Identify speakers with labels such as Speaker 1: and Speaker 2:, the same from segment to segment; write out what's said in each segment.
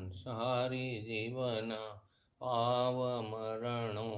Speaker 1: સંસારી જીવના પાવ મરણો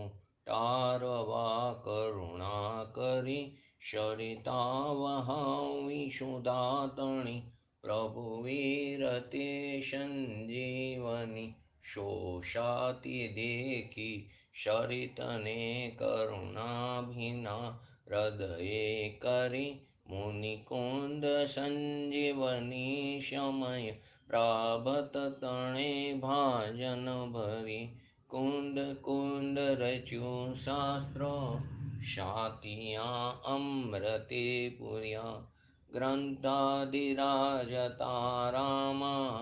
Speaker 1: તારવા કરુણા કરી સરિતા વહાવી સુદાતણી પ્રભુ વીરતે સંજીવની શોષાતી દેખી સરિતને કરુણાભિના હૃદયે કરી મુનિકુંદ સંજીવની સમય પ્રાભત તણે ભાજન ભરી કુંદ કુંદ રચ્યું શાસ્ત્ર શાતિયા અમૃતે પુર્યા ગ્રંથાધિરાજતા રામા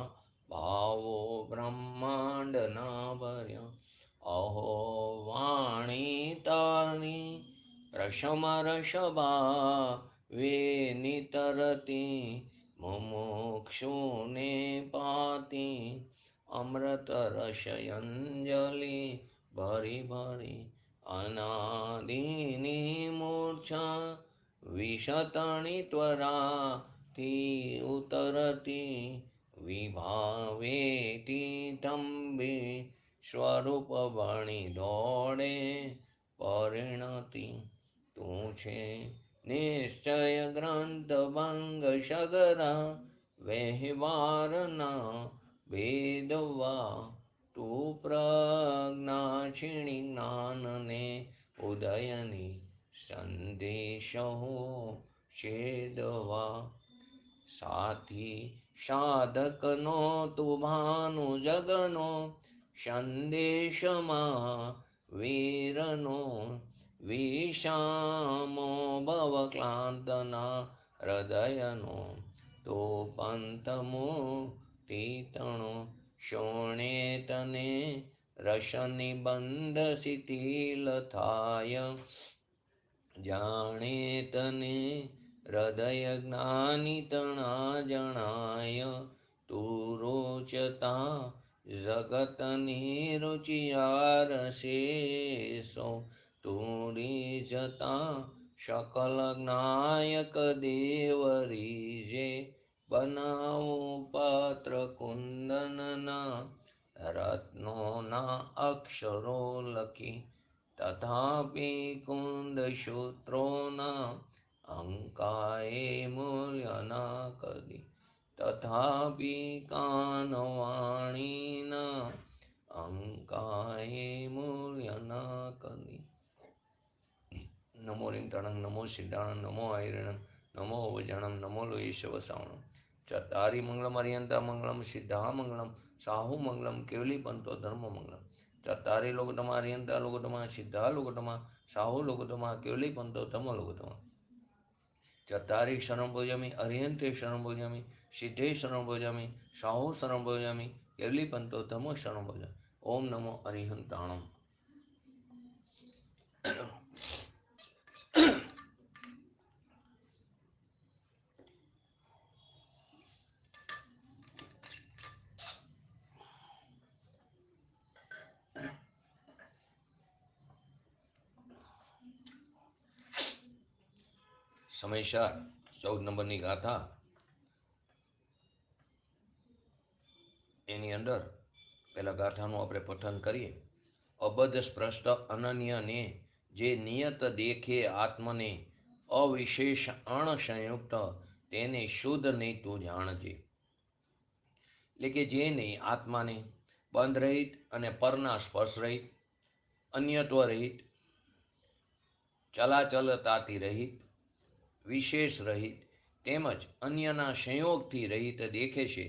Speaker 1: ભાવો બ્રહ્માંડના ભર્યા અહો વાણી તાની રસમરસભા વે નિતરતી મુમુક્ષુને પાતી અમૃત રસયંજલિ ભરી ભરી અનાદિની મૂર્છા વિશતણી ત્વરાથી ઉતરતી વિભાવેતી તંબે સ્વરૂપ વણી દોડે પરિણતિ તું છે નિશ્ચય ગ્રંથ ભંગ સગરા વહેવારના ભેદવા તું પ્રજ્ઞા છીણી જ્ઞાનને ઉદયની સંદેશો છેદવા સાથી સાધકનો તું ભાનુ જગનો સંદેશમાં વીરનો વિષામો ભવક્લાંતના હૃદયનો તો પંથમો તીતણો શોણે તને રસનિબંધ શિથિલ થાય જાણે તને હૃદય જ્ઞાની તણા જણાય તું રોચતા જગતની રુચિયાર શેષો તુરી જતા શકલ જ્ઞાયક દેવરીજે બનાવો પાત્ર કુંદનના રત્નોના અક્ષરો લખી તથાપી કુંદ સૂત્રોના અંકાએ મૂલ્યના કદી તથાપી કાનવાણીના અંકાએ મૂલ્યના કદી નમો લિંગટણં નમો સિદ્ધાણં નમો આયર્ણં નમો વજણં નમો લોહીશવસાવણં ચતારી મંગલમ અરિયંતા મંગલમ સિદ્ધા મંગલમ સાહુ મંગલમ કેવલી પંતો ધર્મ મંગલમ ચતારી લોકોતમા અરિયંતા લોકોતમા સિદ્ધા લોકોતમા સાહુ લોકોતમા કેવલી પંતો ધર્મ લોકોતમા ચતારી શરણ ભોજામી અરિયંતે શરણ ભોજામી સિદ્ધે શરણ ભોજામી સાહુ શરણ ભોજામી કેવલી પંતો ધર્મ શરણ ભોજામી ઓમ નમો અરિહંતાણમ સમયસાર 14 નંબરની ગાથા એની અંદર પેલા ગાથાનું આપણે પઠન કરીએ. અબધ સ્પષ્ટ અનન્યને જે નિયત દેખે આત્મને અવિશેષ અણસંયુક્ત તેને શુદ્ધ નહીં તું જાણજે. એટલે કે જે નહીં આત્માને બંધ રહિત અને પરના સ્પર્શ રહિત અન્યત્વ રહિત ચલાચલતાથી રહિત વિશેષ રહિત તેમજ અન્યના સંયોગથી રહિત દેખે છે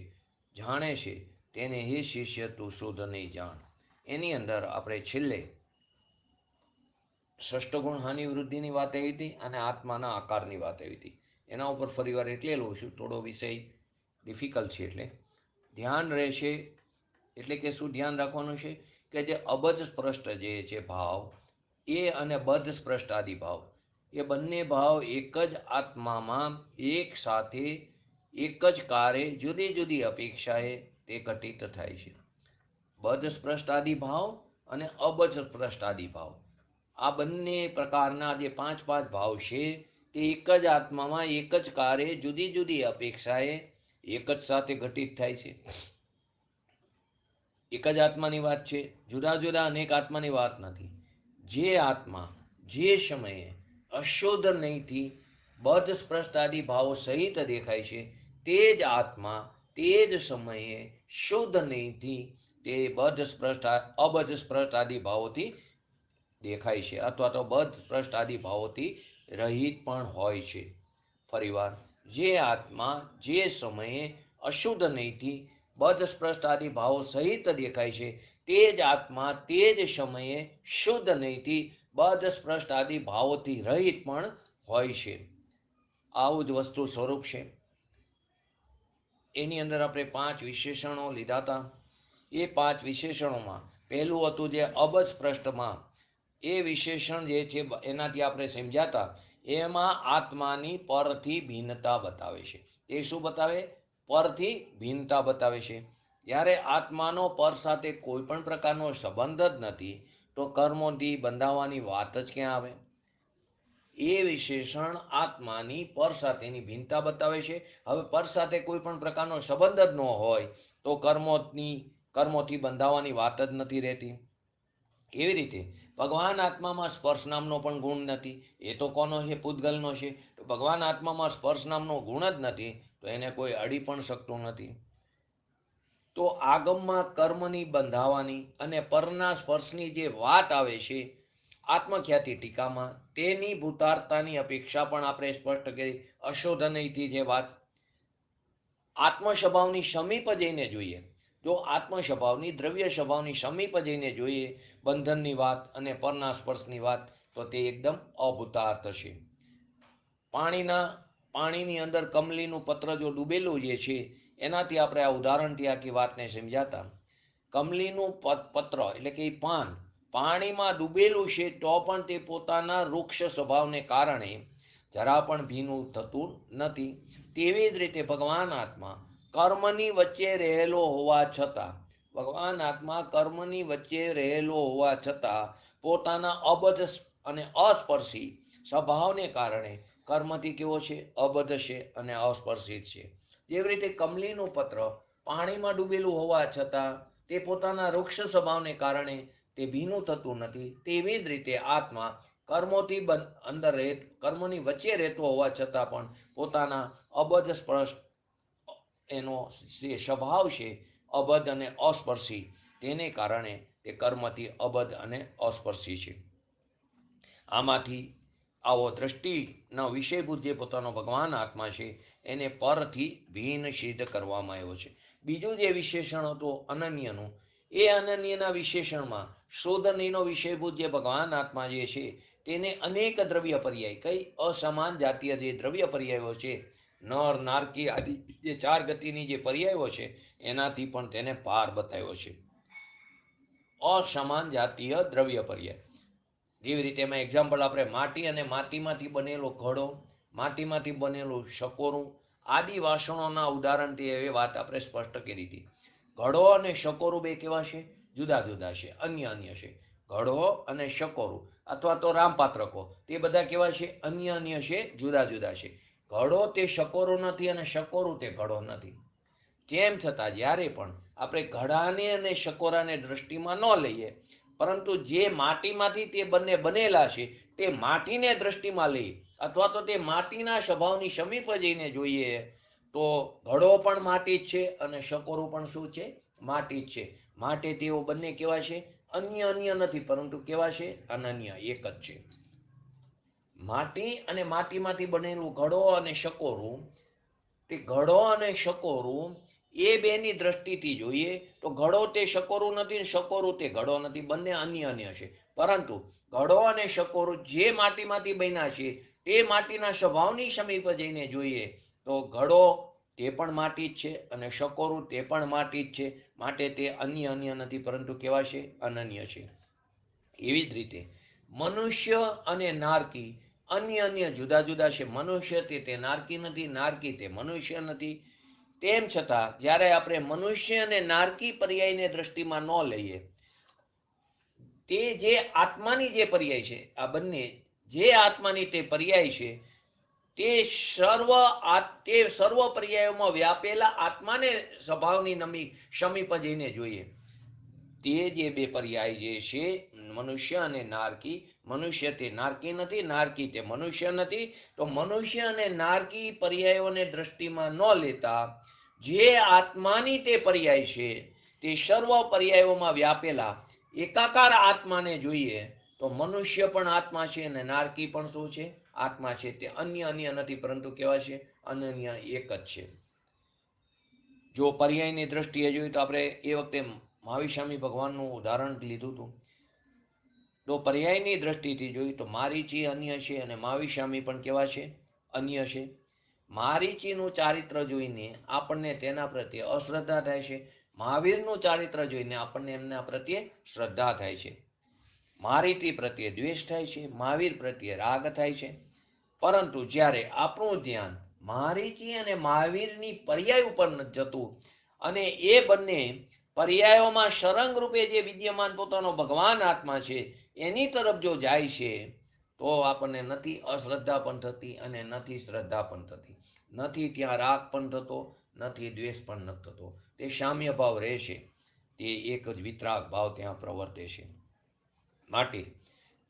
Speaker 1: જાણે છે તેને હે શિષ્ય તું શુદ્ધ નહીં જાણ. એની અંદર આપણે છેલ્લે ષષ્ઠગુણ હાનિ વૃદ્ધિની વાત આવી હતી અને આત્માના આકારની વાત આવી હતી. એના ઉપર ફરીવાર એટલે લઉં છું, થોડો વિષય ડિફિકલ્ટ છે એટલે ધ્યાન રહેશે. એટલે કે શું ધ્યાન રાખવાનું છે કે જે અબધ સ્પષ્ટ જે છે ભાવ એ અને બદ્ધ સ્પષ્ટ આદિ ભાવ એ બંને ભાવ એક જ આત્મામાં એક સાથે એક જ કાર્ય જુદી જુદી અપેક્ષાએ તે ઘટિત થાય છે. બદ્ધ સ્પષ્ટ આદિ ભાવ અને અબદ્ધ સ્પષ્ટ આદિ ભાવ આ બંને પ્રકારના જે પાંચ ભાવ છે તે એક જ આત્મામાં એક જ કાર્ય જુદી જુદી અપેક્ષાએ એક જ સાથે ઘટિત થાય છે. એક જ આત્માની વાત છે, જુદા જુદા અનેક આત્માની વાત નથી. જે આત્મા જે સમયે અશુદ્ધ નહીંથી બદ્ધ સ્પષ્ટાદિ ભાવો સહિત દેખાય છે, તે જ આત્મા તે જ સમયે શુદ્ધ નહીંથી તે બદ્ધ સ્પષ્ટ અબદ્ધ સ્પષ્ટ આદિ ભાવોથી દેખાય છે, અથવા તો બદ્ધ સ્પષ્ટ આદિ ભાવોથી રહિત પણ હોય છે. ફરીવાર, જે આત્મા જે સમયે અશુદ્ધ નહીંથી બદ્ધ સ્પષ્ટ આદિ ભાવો સહિત દેખાય છે, તે જ આત્મા તે જ સમયે શુદ્ધ નહીંથી બદ્ધ સ્પષ્ટ આદિ ભાવોથી રહિત પણ હોય છે. આવું જ વસ્તુ સ્વરૂપ છે. એની અંદર આપણે 5 વિશેષણો લીધા હતા. એ 5 વિશેષણોમાં પહેલું હતું જે અબજ સ્પષ્ટમાં એ વિશેષણ જે છે એનાથી આપણે સમજ્યા હતા, એમાં આત્માની પરથી ભિન્નતા બતાવે છે. એ શું બતાવે? પરથી ભિન્નતા બતાવે છે. જ્યારે આત્માનો પર સાથે કોઈ પણ પ્રકારનો સંબંધ જ નથી, તો કર્મોથી બંધાવવાની વાત જ ક્યાં આવે? એ વિશેષણ આત્માની પર સાથેની ભિન્નતા બતાવે છે. હવે પર સાથે કોઈ પણ પ્રકારનો સંબંધ જ ન હોય તો કર્મોથી બંધાવવાની વાત જ નથી રહેતી. એવી રીતે ભગવાન આત્મામાં સ્પર્શ નામનો પણ ગુણ નથી. એ તો કોનો છે? પૂતગલનો છે. તો ભગવાન આત્મામાં સ્પર્શ નામનો ગુણ જ નથી, તો એને કોઈ અડી પણ શકતું નથી. તો આગમમાં કર્મની બંધાવાની અને પરના સ્પર્શની જે વાત આવે છે આત્મખ્યાતિ ટીકામાં, તેની ભૂતાર્થતાની અપેક્ષા પણ આપણે સ્પષ્ટ કરી. અશોધનયથી જે વાત આત્મ સ્વભાવની સમીપ જઈને જોઈએ, જો આત્મ સ્વભાવની દ્રવ્ય સ્વભાવની સમીપ જઈને જોઈએ બંધનની વાત અને પરના સ્પર્શની વાત, તો તે એકદમ અભૂતાર્થ છે. પાણીની અંદર કમલીનું પત્ર જો ડૂબેલું જે છે, એનાથી આપણે આ ઉદાહરણથી આખી વાતને સમજાતા. કમલીનું પત્ર એટલે કે પાન પાણીમાં ડૂબેલું છે, તો પણ તે પોતાના વૃક્ષ સ્વભાવને કારણે જરા પણ ભીનું થતું નથી. તેવી જ રીતે ભગવાન આત્મા કર્મની વચ્ચે રહેલો હોવા છતાં પોતાના અબદ્ધ અને અસ્પર્શી સ્વભાવને કારણે કર્મથી કેવો છે? અબદ્ધ છે અને અસ્પર્શિત છે. જેવી રીતે કમલીનું પત્ર પાણીમાં ડૂબેલું હોવા છતાં તે પોતાના વૃક્ષ સ્વભાવને કારણે તે ભીનું થતું નથી. તેવી જ રીતે આત્મા કર્મોની વચ્ચે રહેતો હોવા છતાં પણ પોતાના અબદ્ધ સ્પર્શ એનો જે સ્વભાવ છે અબદ્ધ અને અસ્પર્શી, તેને કારણે તે કર્મથી અબદ્ધ અને અસ્પર્શી છે. આમાંથી આવો દ્રષ્ટિના વિષયભૂત જે પોતાનો ભગવાન આત્મા છે એને પરથી ભિન્ન સિદ્ધ કરવામાં આવ્યો છે. બીજું જે વિશેષણ હતું અનન્યનું, એ અનન્યના વિશેષણમાં શોધનીનો વિષયભૂત જે ભગવાન આત્મા જે છે તેને અનેક દ્રવ્ય પર્યાય, કઈ અસમાન જાતીય જે દ્રવ્ય પર્યાયો છે, નર નારકી આદિ જે 4 ગતિની જે પર્યાયો છે, એનાથી પણ તેને પાર બતાવ્યો છે. અસમાન જાતીય દ્રવ્ય પર્યાય, જેવી રીતે એમાં એક્ઝામ્પલ આપણે માટી અને માટીમાંથી બનેલો ઘડો, માટીમાંથી બનેલું શકોરું આદિ વાસણોના ઉદાહરણથી એવી વાત આપણે સ્પષ્ટ કરી હતી. ઘડો અને શકોરું બે કેવા છે? જુદા જુદા છે, અન્ય છે. ઘડો અને શકોરું અથવા તો રામપાત્રકો, તે બધા કેવા છે? અન્ય છે, જુદા જુદા છે. ઘડો તે શકોરું નથી અને શકોરું તે ઘડો નથી. તેમ છતાં જ્યારે પણ આપણે ઘડાને અને શકોરાને દ્રષ્ટિમાં ન લઈએ, પરંતુ જે માટીમાંથી તે બંને બનેલા છે તે માટીને દ્રષ્ટિમાં લઈએ, અથવા તો તે માટીના સ્વભાવની સમીપ જઈને જોઈએ, તો ઘડો પણ માટી જ છે અને શકોરું પણ શું છે? માટી જ છે. માટે તેઓ બંને કેવા છે? અન્ય નથી, પરંતુ કેવા છે? અનન્ય, એક જ છે. માટી અને માટીમાંથી બનેલું ઘડો અને શકોરું, તે ઘડો અને શકોરું એ બેની દ્રષ્ટિથી જોઈએ તો ઘડો તે શકોરું નથી, શકોરું તે ઘડો નથી, બંને અન્ય છે. પરંતુ ઘડો અને શકોરું જે માટીમાંથી બન્યા છે તે માટીના સ્વભાવની સમીપ જઈને જોઈએ તો ઘડો તે પણ માટી જ છે અને શકોરું તે પણ માટી જ છે. માટે તે અન્ય નથી, પરંતુ કેવા છે? અનન્ય છે. એવી જ રીતે મનુષ્ય અને નારકી અન્ય જુદા જુદા છે. મનુષ્ય તે નારકી નથી, નારકી તે મનુષ્ય નથી. તેમ છતાં જ્યારે આપણે મનુષ્ય અને નારકી પર્યાયને દ્રષ્ટિમાં ન લઈએ, તે જે આત્માની જે પર્યાય છે, આ બંને જે આત્માની તે પર્યાય છે, તે સર્વ પર્યાયોમાં વ્યાપેલા આત્માને સ્વભાવની સમીપ જઈને જોઈએ તે જે બે પર્યાય જે છે મનુષ્ય અને નારકી, મનુષ્ય તે નારકી નથી, નારકી તે મનુષ્ય નથી, તો મનુષ્ય અને નારકી પર્યાયોને દ્રષ્ટિમાં ન લેતા જે આત્માની તે પર્યાય છે તે સર્વ પર્યાયોમાં વ્યાપેલા એકાકાર આત્માને જોઈએ તો મનુષ્ય પણ આત્મા છે અને નારકી પણ શું છે? આત્મા છે. તે અન્ય નથી, પરંતુ કેવા છે? અનન્ય એક જ છે. જો પર્યાયની દ્રષ્ટિએ જોઈએ તો આપણે એ વખતે મહાવીર સ્વામી ભગવાનનું ઉદાહરણ લીધું હતું. તો પર્યાયની દ્રષ્ટિથી જોઈએ તો મારીચી અન્ય છે અને મહાવીર સ્વામી પણ કેવા છે? અન્ય છે. મારીચીનું ચારિત્ર જોઈને આપણને તેના પ્રત્યે અશ્રદ્ધા થાય છે. મહાવીરનું ચારિત્ર જોઈને આપણને એમના પ્રત્યે શ્રદ્ધા થાય છે. મારીચી પ્રત્યે દ્વેષ થાય છે, મહાવીર પ્રત્યે રાગ થાય છે. પરંતુ જ્યારે આપણું ધ્યાન મારીચી અને મહાવીરની પર્યાય ઉપર નથી જતું અને એ બંને પર્યાયોમાં શરંગ રૂપે જે વિદ્યમાન પોતાનો ભગવાન આત્મા છે એની તરફ જો જાય છે તો આપણને નથી અશ્રદ્ધા પણ થતી અને નથી શ્રદ્ધા પણ થતી. નથી ત્યાં રાગ પણ થતો, નથી દ્વેષ પણ નથી થતો. તે સામ્ય ભાવ રહેશે. તે એક જ વિતરાગ ભાવ ત્યાં પ્રવર્તે છે. માટે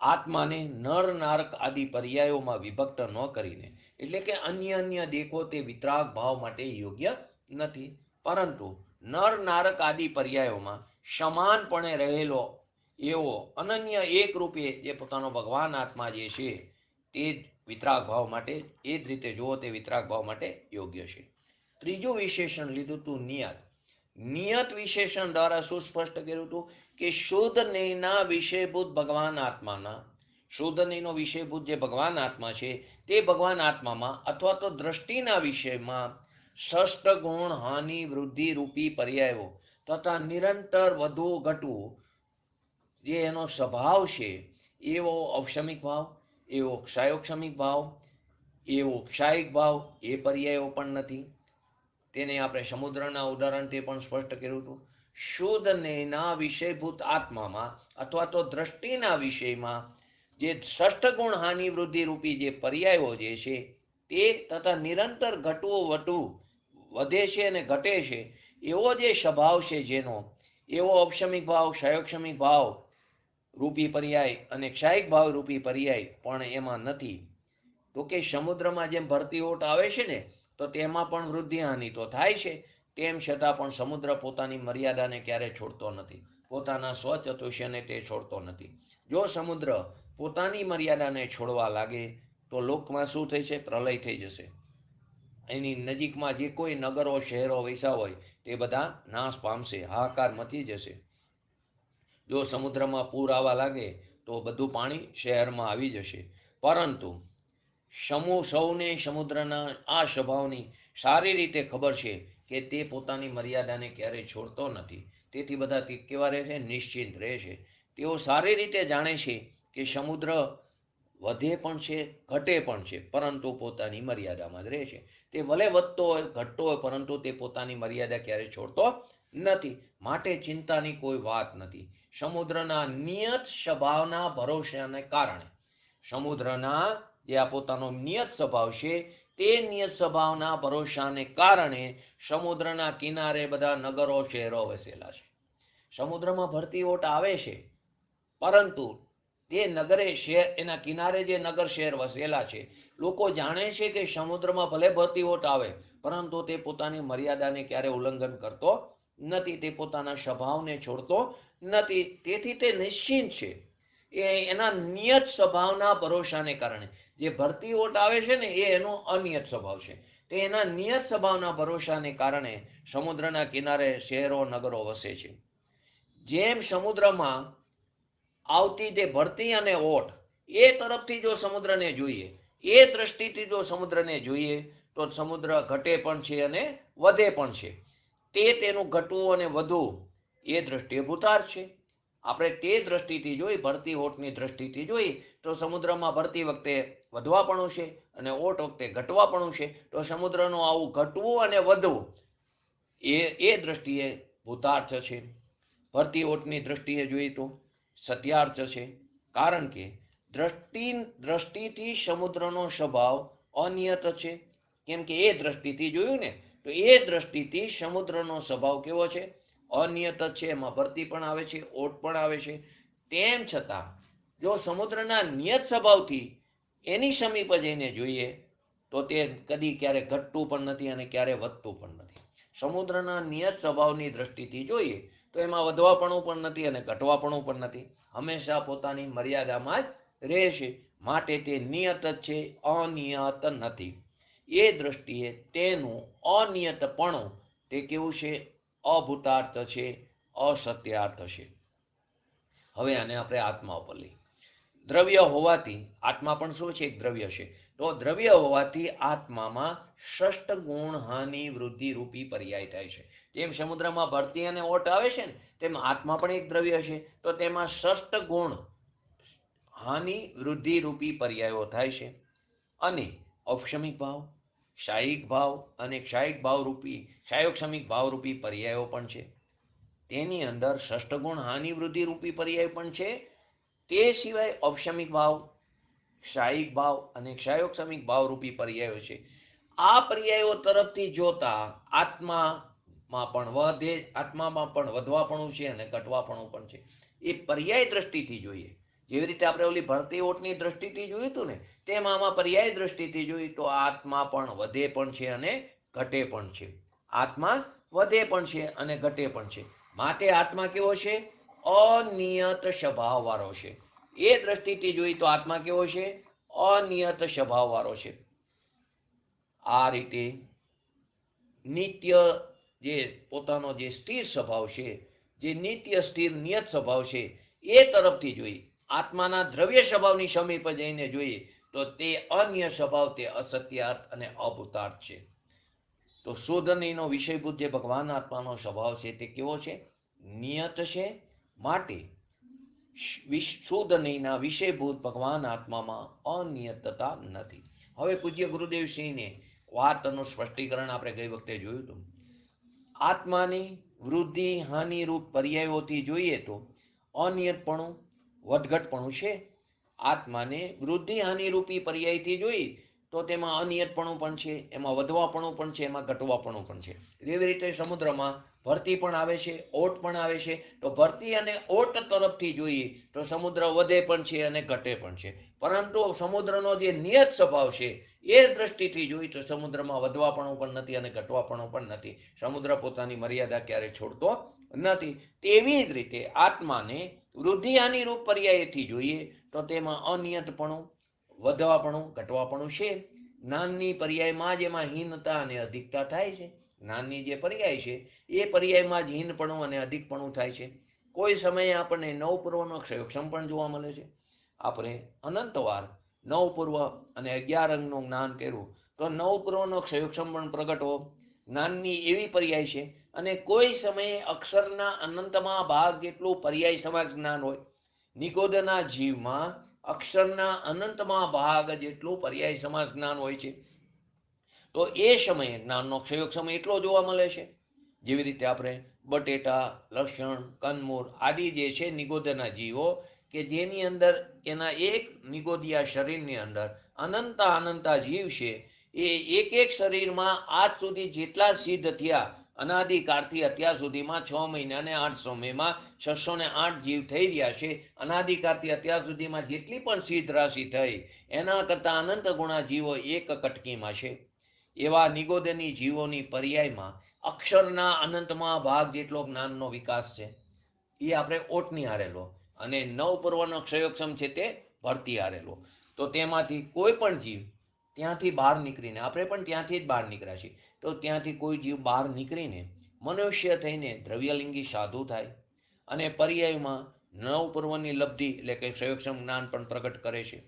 Speaker 1: આત્માને નર નારક આદિ પર્યાયોમાં વિભક્ત ન કરીને, એટલે કે અન્ય દેખો તે વિતરાગ ભાવ માટે યોગ્ય નથી, પરંતુ નર નારક આદિ પર્યાયોમાં સમાનપણે રહેલો એવો અનન્ય એક રૂપે જે પોતાનો ભગવાન આત્મા જે છે તે જ વિતરાગ ભાવ માટે, એ જ રીતે જુઓ તે વિતરાગ ભાવ માટે યોગ્ય છે. ત્રીજું વિશેષણ લીધું હતું નિયત. નિયત વિશેષણ દ્વારા શું સ્પષ્ટ કર્યું હતું કે શુદ્ધ નયના વિષયભૂત ભગવાન આત્માના, શુદ્ધ નયનો વિષયભૂત જે ભગવાન આત્મા છે તે ભગવાન આત્મામાં અથવા તો દ્રષ્ટિના વિષયમાં ષષ્ઠ ગુણ હાનિ વૃદ્ધિ રૂપી પર્યાયો તથા નિરંતર વધુ ઘટવું જે એનો સ્વભાવ છે એવો અવશમિક ભાવ, એવો ક્ષાયોક્ષમિક ભાવ, એવો ક્ષાયિક ભાવ એ પર્યાયો પણ નથી. તેને આપણે સમુદ્રના ઉદાહરણથી પણ સ્પષ્ટ કર્યું હતું. શુદ્ધ નયના વિષયભૂત આત્મામાં અથવા તો દ્રષ્ટિના વિષયમાં જે ષષ્ઠ ગુણ હાનિ વૃદ્ધિ રૂપી જે પર્યાયો જે છે તે તથા નિરંતર ઘટવું વધવું વધે છે અને ઘટે છે એવો જે સ્વભાવ છે જેનો, એવો અવશમિક ભાવ, ક્ષયોક્ષમિક ભાવ રૂપી પર્યાય અને ક્ષાયિક ભાવ રૂપી પર્યાય પણ એમાં નથી. તો કે સમુદ્રમાં જેમ ભરતી ઓટ આવે છે ને તો તેમાં પણ વૃદ્ધિ હાનિ તો થાય છે, તેમ છતાં પણ સમુદ્ર પોતાની મર્યાદાને ક્યારે છોડતો નથી, પોતાના સ્વચતુષ્યને તે છોડતો નથી. જો સમુદ્ર પોતાની મર્યાદાને છોડવા લાગે તો લોકમાં શું થઈ છે? પ્રલય થઈ જશે. એની નજીકમાં જે કોઈ નગરો શહેરો વૈસા હોય તે બધા નાશ પામશે, હાહાકાર મચી જશે. જો સમુદ્રમાં પૂર આવવા લાગે તો બધું પાણી શહેરમાં આવી જશે. પરંતુ સૌને સમુદ્રના આ સ્વભાવની સારી રીતે ખબર છે કે તે પોતાની મર્યાદાને ક્યારેય છોડતો નથી. તેથી બધા કેવા રહે છે? નિશ્ચિંત રહે છે. તેઓ સારી રીતે જાણે છે કે સમુદ્ર વધે પણ છે, ઘટે પણ છે, પરંતુ પોતાની મર્યાદામાં જ રહે છે. તે ભલે વધતો હોય, ઘટતો હોય, પરંતુ તે પોતાની મર્યાદા ક્યારેય છોડતો નથી. માટે ચિંતાની કોઈ વાત નથી. સમુદ્રના નિયત સ્વભાવના ભરોસાને કારણે, સમુદ્રના જે આ પોતાનો નિયત સ્વભાવ છે તે નિયત સ્વભાવના ભરોસાને કારણે સમુદ્રના કિનારે બધા નગરો શહેરો વસેલા છે. સમુદ્રમાં ભરતી ઓટ આવે છે, પરંતુ તે નગરે શહેર, એના કિનારે જે નગર શહેર વસેલા છે, લોકો જાણે છે કે સમુદ્રમાં ભલે ભરતી ઓટ આવે પરંતુ તે પોતાની મર્યાદાને ક્યારે ઉલ્લંઘન કરતો નથી, તે પોતાના સ્વભાવને છોડતો નથી. તેથી તે નિશ્ચિંત છે. એના નિયત સ્વભાવના ભરોસાને કારણે જે ભરતી ઓટ આવે છે ને એ એનો અનિયત સ્વભાવ છે. તે એના નિયત સ્વભાવના ભરોસાને કારણે સમુદ્રના કિનારે શહેરો નગરો વસે છે. જેમ સમુદ્રમાં આવતી જે ભરતી અને ઓટ એ તરફથી જો સમુદ્રને જોઈએ, એ દ્રષ્ટિથી જો સમુદ્રને જોઈએ તો સમુદ્ર ઘટે પણ છે અને વધે પણ છે. તે તેનું ઘટવું અને વધવું એ દ્રષ્ટિએ ભૂતાર્થ છે. આપણે તે દ્રષ્ટિથી જોઈ, ભરતી ઓટની દ્રષ્ટિથી જોઈ તો સમુદ્રમાં ભરતી વખતે વધવાપણું છે અને ઓટ વખતે ઘટવાપણું છે. તો સમુદ્રનું આવું ઘટવું અને વધવું એ દ્રષ્ટિએ ભૂતાર્થ છે. ભરતી ઓટની દ્રષ્ટિએ જોઈએ તો સત્યાર્થ છે. કારણ કે દ્રષ્ટિથી સમુદ્રનો સ્વભાવ અનિયત છે. કેમ કે એ દ્રષ્ટિથી જોયું ને, તો એ દ્રષ્ટિથી સમુદ્રનો સ્વભાવ કેવો છે? અનિયત જ છે, એમાં ભરતી પણ આવે છે, ઓટ પણ આવે છે. તેમ છતાં જો સમુદ્રના નિયત સ્વભાવથી એની સમીપ જઈને જોઈએ તો તે કદી ક્યારે ઘટતું પણ નથી અને ક્યારે વધતું પણ નથી. સમુદ્રના નિયત સ્વભાવની દ્રષ્ટિથી જોઈએ તો એમાં વધવાપણું પણ નથી અને ઘટવાપણું પણ નથી. હંમેશા પોતાની મર્યાદામાં જ રહેશે, માટે તે નિયત જ છે, અનિયત નથી. એ દ્રષ્ટિએ તેનું અનિયતપણું તે કેવું છે? અભૂતાર્થ છે, અસત્યાર્થ છે. હવે આને આપણે આત્મા ઉપર લઈએ. દ્રવ્ય હોવાથી આત્મા પણ શું છે? એક દ્રવ્ય છે. તો દ્રવ્ય હોવાથી આત્મામાં ષષ્ઠ ગુણ હાનિ વૃદ્ધિ રૂપી પર્યાય થાય છે. જેમ સમુદ્રમાં ભરતી અને ઓટ આવે છે ને, તેમ આત્મા પણ એક દ્રવ્ય છે. તો તેમાં ષષ્ઠ ગુણ હાનિ વૃદ્ધિ રૂપી પર્યાયો થાય છે. અને ઔપશમિક ભાવ, ક્ષાયિક ભાવ અને ક્ષાયિક ભાવ રૂપી ક્ષાયોક્ષમિક ભાવ રૂપી પર્યાયો પણ છે. તેની અંદર ષષ્ઠ ગુણ હાનિ વૃદ્ધિ રૂપી પર્યાય પણ છે. તે સિવાય ઔપશમિક ભાવ, ક્ષાયિક ભાવ અને ક્ષાયોક્ષમિક ભાવ રૂપી પર્યાયો છે. આ પર્યાયો તરફથી જોતા આત્મામાં પણ વધવાપણું છે અને ઘટવાપણું પણ છે. એ પર્યાય દ્રષ્ટિથી જોઈએ, જેવી રીતે આપણે ઓલી ભરતી ઓટની દ્રષ્ટિથી જોયું હતું ને, તેમ આમાં પર્યાય દ્રષ્ટિથી જોઈએ તો આત્મા પણ વધે પણ છે અને ઘટે પણ છે. આત્મા વધે પણ છે અને ઘટે પણ છે. માટે આત્મા કેવો છે? અનિયત સ્વભાવ વાળો છે. એ દ્રષ્ટિથી જોઈ તો આત્મા કેવો છે? અનિયત સ્વભાવ વાળો છે. આ રીતે નિત્ય જે પોતાનો જે સ્થિર સ્વભાવ છે, જે નિત્ય સ્થિર નિયત સ્વભાવ છે, એ તરફથી જોઈએ. આત્માના દ્રવ્ય સ્વભાવની સમીપ જઈને જોઈએ તો તે અન્ય સ્વભાવ, તે અસત્યાર્થ અને અભૂતાર્થ છે. તો શુદ્ધ નહીંનો વિષયભૂત જે ભગવાન આત્માનો સ્વભાવ છે તે કેવો છે? નિયત છે. માટે શુદ્ધ નહીંના વિષયભૂત ભગવાન આત્મામાં અનિયતતા નથી. હવે પૂજ્ય ગુરુદેવશ્રીને વાતનું સ્પષ્ટીકરણ આપણે ગઈ વખતે જોયું હતું. આત્માની વૃદ્ધિ હાનિ રૂપ પર્યાયોથી જોઈએ તો અનિયતપણું, વધઘટપણું છે. આત્માને વૃદ્ધિ હાનિ રૂપી પર્યાયથી જોઈએ તો તેમાં અનિયતપણું પણ છે, એમાં વધવાપણું પણ છે, એમાં ઘટવાપણું પણ છે. એવી રીતે સમુદ્રમાં ભરતી પણ આવે છે, ઓટ પણ આવે છે. તો ભરતી અને ઓટ તરફથી જોઈએ તો સમુદ્ર વધે પણ છે અને ઘટે પણ છે. પરંતુ સમુદ્રનો જે નિયત સ્વભાવ છે એ દ્રષ્ટિથી જોઈએ તો સમુદ્રમાં વધવાપણું પણ નથી અને ઘટવાપણું પણ નથી. સમુદ્ર પોતાની મર્યાદા ક્યારે છોડતો નથી. તેવી જ રીતે આત્માને વૃદ્ધિ હાનિ રૂપ પર્યાયથી જોઈએ તો તેમાં અનિયતપણું, વધવાપણું, ઘટવાપણું છે. જ્ઞાનની પર્યાયમાં જ એમાં હીનતા અને અધિકતા થાય છે. જ્ઞાનની જે પર્યાય છે એ પર્યાયમાં જ હીનપણું અને અધિકપણું થાય છે. કોઈ સમયે આપણને નવપૂર્વનો ક્ષયોક્ષમ પણ જોવા મળે છે. આપણે અનંતવાર નવપૂર્વ અને 11 અંગનું જ્ઞાન કર્યું તો નવપૂર્વનો ક્ષયોક્ષમ પણ પ્રગટવો જ્ઞાનની એવી પર્યાય છે. અને કોઈ સમયે અક્ષરના અનંતમાં ભાગ જેટલું પર્યાય સમાસ જ્ઞાન હોય. નિગોદના જીવમાં અક્ષરના અનંતમાં ભાગ જેટલું પર્યાય સમાસ જ્ઞાન હોય છે. તો એ સમયે જ્ઞાનનો ક્ષયોક્ષમ એટલો જોવા મળે છે. જેવી રીતે આપણે બટેટા, લસણ, કંદમૂળ આદિ જે છે નિગોદના જીવો કે જેની અંદર એના એક નિગોદિયા શરીરની અંદર અનંતા જીવ છે. એ એક એક શરીરમાં આજ સુધી જેટલા સિદ્ધ થયા, અનાદિકાળથી અત્યાર સુધીમાં 6 મહિના અને 8 સમયમાં 608 જીવ થઈ રહ્યા છે. અનાદિકાળથી અત્યાર સુધીમાં જેટલી પણ સિદ્ધ રાશિ થઈ એના કરતા અનંત ગુણા જીવો એક કટકીમાં છે. એવા નિગોદની જીવોની પર્યાયમાં અક્ષરના અનંતમાં ભાગ જેટલો જ્ઞાનનો વિકાસ છે. એ આપણે ઓટની હારેલો અને નવપૂર્વનો ક્ષયોક્ષમ છે તે ભરતી હારેલો. તો તેમાંથી કોઈ પણ જીવ ત્યાંથી બહાર નીકળીને, આપણે પણ ત્યાંથી જ બહાર નીકળ્યા છીએ, તો ત્યાંથી કોઈ જીવ બહાર નીકળીને મનુષ્ય થઈને દ્રવ્યલિંગી સાધુ થાય અને પર્યાયમાં નવપૂર્વની લબ્ધિ એટલે કે ક્ષયોક્ષમ જ્ઞાન પણ પ્રગટ કરે છે.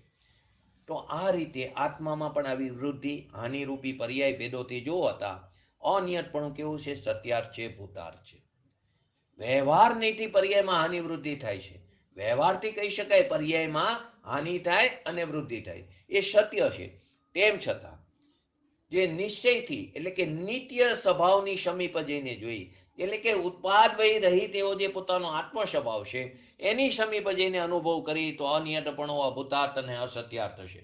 Speaker 1: તો આ રીતે આત્મામાં પણ આવી વૃદ્ધિ હાનિરૂપી પર્યાય ભેદોથી જોવાતા અનિયતપણું કેવું છે? સત્યાર્થ છે, ભૂતાર્થ છે. વ્યવહાર નીતિ પર્યાયમાં હાનિ વૃદ્ધિ થાય છે. વ્યવહારથી કહી શકાય પર્યાયમાં હાનિ થાય અને વૃદ્ધિ થાય, એ સત્ય છે. તેમ છતાં જે નિશ્ચયથી એટલે કે નિત્ય સ્વભાવની સમીપ જઈને જોઈ, એટલે કે ઉત્પાદ વહી રહિત એવો જે પોતાનો આત્મ સ્વભાવ છે એની સમીપ જઈને અનુભવ કરી તો અનિયતપણો, અભૂતાર્થ અને અસત્યાર્થ છે.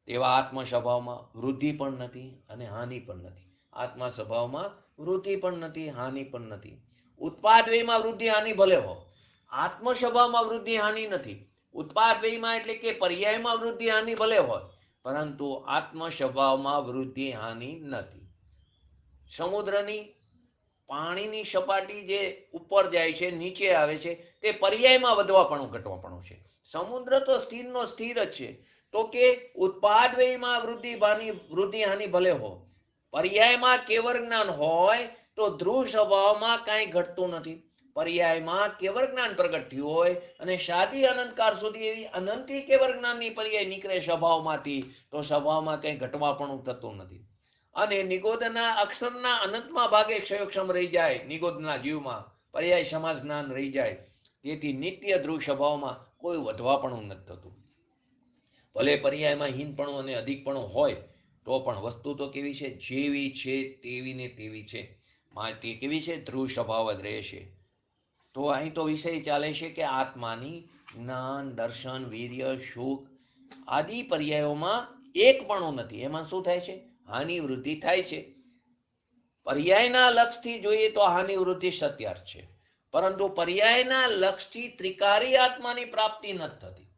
Speaker 1: એવા આત્મ સ્વભાવમાં વૃદ્ધિ પણ નથી અને હાનિ પણ નથી. આત્મા સ્વભાવમાં વૃદ્ધિ પણ નથી, હાનિ પણ નથી. ઉત્પાદ વ્યયમાં વૃદ્ધિ હાનિ ભલે હો, આત્મ સ્વભાવમાં વૃદ્ધિ હાનિ નથી. ઉત્પાદ વ્યયમાં એટલે કે પર્યાયમાં વૃદ્ધિ હાનિ ભલે હોય, પરંતુ આત્મ સ્વભાવમાં વૃદ્ધિ હાનિ નથી. સમુદ્રની પાણીની સપાટી જે ઉપર જાય છે, નીચે આવે છે, તે પર્યાયમાં વધવાપણું ઘટવાપણું છે. સમુદ્ર તો સ્થિરનો સ્થિર જ છે. તો કે ઉત્પાદ વ્યયમાં વૃદ્ધિ હાનિ ભલે હો, પર્યાયમાં કેવળ જ્ઞાન હોય તો ધ્રુવ સ્વભાવમાં કાંઈ ઘટતું નથી. પર્યાયમાં કેવળ જ્ઞાન પ્રગટ થયું હોય અને શાદી અનંતકાળ સુધી એવી અનંતી કેવળ જ્ઞાનની પર્યાય નીકળે સ્વભાવમાંથી, તો સ્વભાવમાં કંઈ ઘટવાપણું થતું નથી. અને નિગોદના અક્ષરના અનંતમાં ભાગે ક્ષયોક્ષમ રહી જાય, નિગોદના જીવમાં પર્યાય સમાસ જ્ઞાન રહી જાય. તેથી નિત્ય ધ્રુવ સ્વભાવમાં કોઈ વધવાપણું નથી થતું. ભલે પર્યાયમાં હીનપણું અને અધિકપણું હોય તો પણ વસ્તુ તો કેવી છે? જેવી છે તેવી ને તેવી છે. માટે કેવી છે? ધ્રુવ સ્વભાવ જ રહેશે. તો અહીં તો વિષય ચાલે છે કે આત્માની જ્ઞાન, દર્શન, વીર્ય, સુખ આદિ પર્યાયોમાં એકપણું નથી. એમાં શું થાય છે? હાનિ વૃદ્ધિ થાય છે. પર્યાયના લક્ષથી જોઈએ તો હાનિ વૃદ્ધિ સત્યાર્થ છે, પરંતુ પર્યાયના લક્ષથી ત્રિકારી આત્માની પ્રાપ્તિ નથી થતી,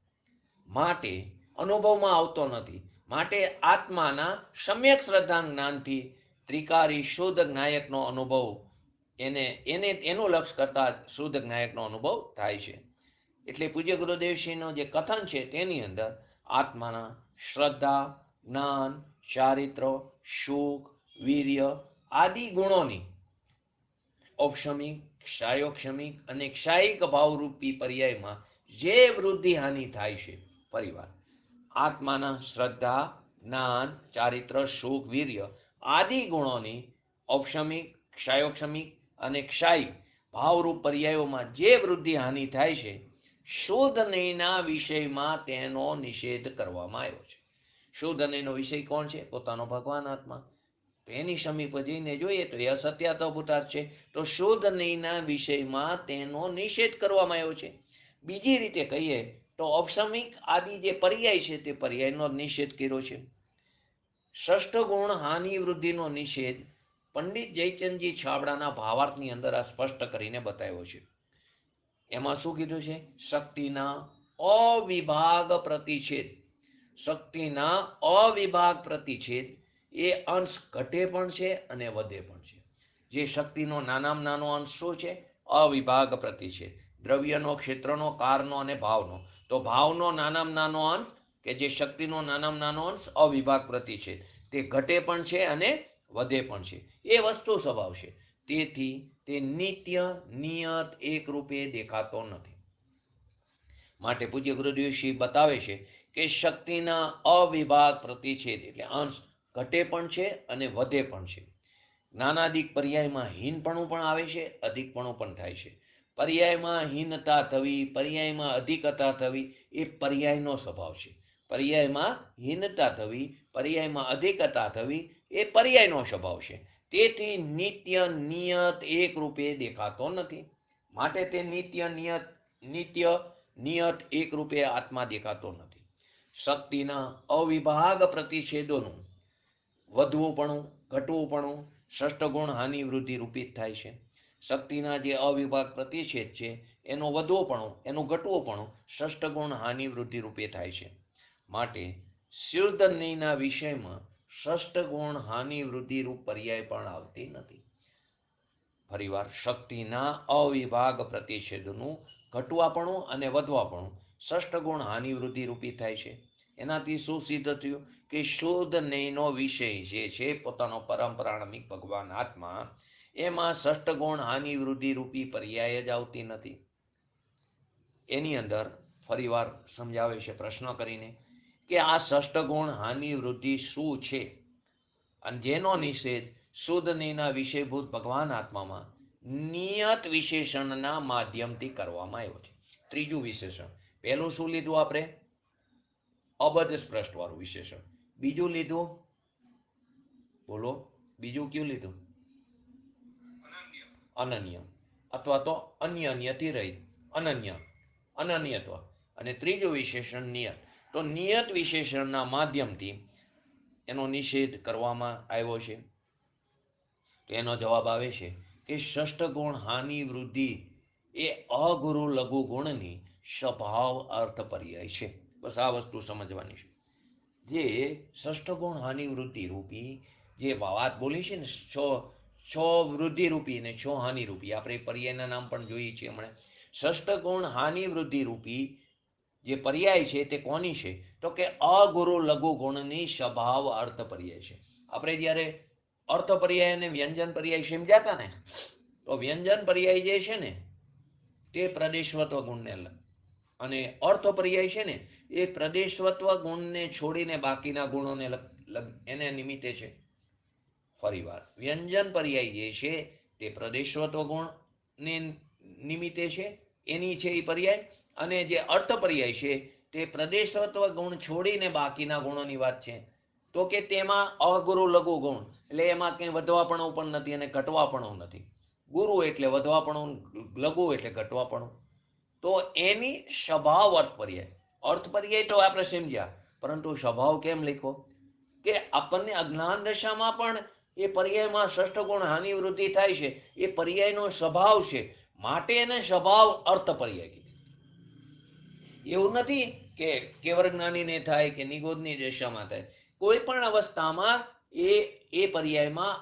Speaker 1: માટે અનુભવમાં આવતો નથી. માટે આત્માના સમ્યક શ્રદ્ધા જ્ઞાનથી ત્રિકારી શુદ્ધ જ્ઞાયકનો અનુભવ એનું લક્ષ કરતા શુદ્ધ જ્ઞાયકનો અનુભવ થાય છે. એટલે પૂજ્ય ગુરુદેવશ્રીનું જે કથન છે તેની અંદર આત્માના શ્રદ્ધા, જ્ઞાન, ચારિત્ર, સુખ, વીર્ય આદિ ગુણોની ઔપશમિક, ક્ષાયોક્ષમિક અને ક્ષાયિક ભાવરૂપી પર્યાયમાં જે વૃદ્ધિ હાનિ થાય છે, પરિવાર આત્માના શ્રદ્ધા, જ્ઞાન, ચારિત્ર, સુખ, વીર્ય આદિ ગુણોની ઔપશમિક, ક્ષાયોક્ષમિક અને ક્ષાયિક ભાવરૂપ પર્યાયોમાં જે વૃદ્ધિ હાનિ થાય છે, શુદ્ધ નયના વિષયમાં તેનો નિષેધ કરવામાં આવ્યો છે. શુદ્ધ નયનો વિષય કોણ છે? પોતાનો ભગવાન આત્મા. તો એની સમીપ જઈને જોઈએ તો એ અસત્યાતભૂતાર્થ છે. તો શુદ્ધ નયના વિષયમાં તેનો નિષેધ કરવામાં આવ્યો છે. બીજી રીતે કહીએ તો ઔપશમિક આદિ જે પર્યાય છે તે પર્યાયનો નિષેધ કર્યો છે. ષષ્ઠ ગુણ હાનિ વૃદ્ધિનો નિષેધ પંડિત જયચંદજી છાબડાના ભાવાર્થની અંદર આ સ્પષ્ટ કરીને બતાવ્યો છે. એમાં શું કીધું છે? શક્તિના અવિભાગ પ્રતિછેદ. શક્તિના અવિભાગ પ્રતિછેદ એ અંશ ઘટે પણ છે અને વધે પણ છે. જે શક્તિનો નાનામાં નાનો અંશ શું છે? અવિભાગ પ્રતિછેદ. દ્રવ્યનો, ક્ષેત્રનો, કારનો અને ભાવનો. તો ભાવનો નાનામાં નાનો અંશ કે જે શક્તિનો નાનામાં નાનો અંશ અવિભાગ પ્રતિછેદ, તે ઘટે પણ છે અને વધે પણ છે. એ વસ્તુ સ્વભાવ છે. તેથી તે નિત્ય નિયત એક રૂપે દેખાતો નથી. માટે પૂજ્ય ગુરુદેવશ્રી બતાવે છે કે શક્તિના અવિભાગ પ્રતિછેદ એટલે અંશ ઘટે પણ છે અને વધે પણ છે. જ્ઞાનાદિક પર્યાયમાં હીનપણું પણ આવે છે, અધિકપણું પણ થાય છે. પર્યાયમાં હીનતા થવી, પર્યાયમાં અધિકતા થવી એ પર્યાયનો સ્વભાવ છે. પર્યાયમાં હીનતા થવી, પર્યાયમાં અધિકતા થવી એ પર્યાયનો સ્વભાવ છે. તેથી નિત્ય નિયત એક રૂપે દેખાતો નથી. માટે તે નિત્ય નિયત એક રૂપે આત્મા દેખાતો નથી. શક્તિના અવિભાગ પ્રતિષેધોનું વધવુંપણું, ઘટવુંપણું ષષ્ઠ ગુણ હાનિ વૃદ્ધિ રૂપિત થાય છે. શક્તિના જે અવિભાગ પ્રતિષેધ છે એનો વધવુંપણું, એનું ઘટવુંપણું ષષ્ઠ ગુણ હાનિ વૃદ્ધિ રૂપે થાય છે. માટે શુદ્ધ નયના વિષયમાં ષષ્ઠ ગુણ હાનિ વૃદ્ધિ રૂપ પર્યાય પણ આવતી નથી. ફરીવાર શક્તિના અવિભાગ પ્રતિષેધનું ઘટવાપણું અને વધવાપણું ષષ્ઠ ગુણ હાનિ વૃદ્ધિ રૂપી થાય છે. એનાથી શું સિદ્ધ થયું કે શુદ્ધ નયનો વિષય જે છે પોતાનો પરંપરાણમિક ભગવાન આત્મા, એમાં ષષ્ઠ ગુણ હાનિ વૃદ્ધિ રૂપી પર્યાય જ આવતી નથી. એની અંદર ફરીવાર સમજાવે છે પ્રશ્ન કરીને કે આ ષષ્ઠ ગુણ હાનિ વૃદ્ધિ શું છે, અને જેનો નિષેધ શુદ્ધ નયના વિષયભૂત ભગવાન આત્મામાં નિયત વિશેષણના માધ્યમથી કરવામાં આવ્યો છે. ત્રીજું વિશેષણ. પહેલું શું લીધું આપણે? અબધ સ્પષ્ટ વાળું વિશેષણ. બીજું લીધું, બોલો, બીજું કયું લીધું? અનન્ય અથવા તો અન્યથી રહિત, અનન્યત્વ. અને ત્રીજું વિશેષણ નિયત. તો નિયત વિશેષણના માધ્યમથી એનો નિષેધ કરવામાં આવ્યો છે. તો એનો જવાબ આવે છે કે ષષ્ઠ ગુણ હાનિ વૃદ્ધિ એ અગુરુ લઘુ ગુણની સ્વભાવ અર્થ પર્યાય છે. બસ આ વસ્તુ સમજવાની છે. જે ષષ્ઠ ગુણ હાનિ વૃદ્ધિ રૂપી જે વાત બોલી છે ને, છ વૃદ્ધિ રૂપી અને છ હાનિ રૂપી, આપણે પર્યાયના નામ પણ જોઈએ છીએ હમણાં. ષષ્ઠ ગુણ હાનિ વૃદ્ધિ રૂપી જે પર્યાય છે તે કોની છે? તો કે અગુરુ લઘુ ગુણની સ્વભાવ અર્થ પર્યાય છે. આપણે જ્યારે અર્થ પર્યાય અને વ્યંજન પર્યાય સમજ્યા હતા ને, તો વ્યંજન પર્યાય જે છે ને તે પ્રદેશવત્વ ગુણને અને અર્થ પર્યાય છે ને એ પ્રદેશવત્વ ગુણને છોડીને બાકીના ગુણોને એને નિમિત્તે છે. ફરીવાર, વ્યંજન પર્યાય જે છે તે પ્રદેશવત્વ ગુણને નિમિત્તે છે, એની છે એ પર્યાય. અને જે અર્થ પર્યાય છે તે પ્રદેશવત્વ ગુણ છોડીને બાકીના ગુણોની વાત છે. તો કે તેમાં અગુરુ લઘુ ગુણ એટલે એમાં કંઈ વધવાપણું પણ નથી અને ઘટવાપણું નથી. ગુરુ એટલે વધવાપણું, લઘુ એટલે ઘટવાપણું. તો એની સ્વભાવ અર્થ પર્યાય. અર્થ પર્યાય તો આપણે સમજ્યા, પરંતુ સ્વભાવ કેમ લખો? કે આપણને અજ્ઞાન દશામાં પણ એ પર્યાયમાં ષષ્ઠ ગુણ હાનિ વૃદ્ધિ થાય છે, એ પર્યાયનો સ્વભાવ છે, માટે એને સ્વભાવ અર્થ પર્યાય કીધી. એવું નથી કે કેવળ જ્ઞાનીને થાય કે નિગોદની દશામાં થાય. કોઈ પણ અવસ્થામાં એ પર્યાયમાં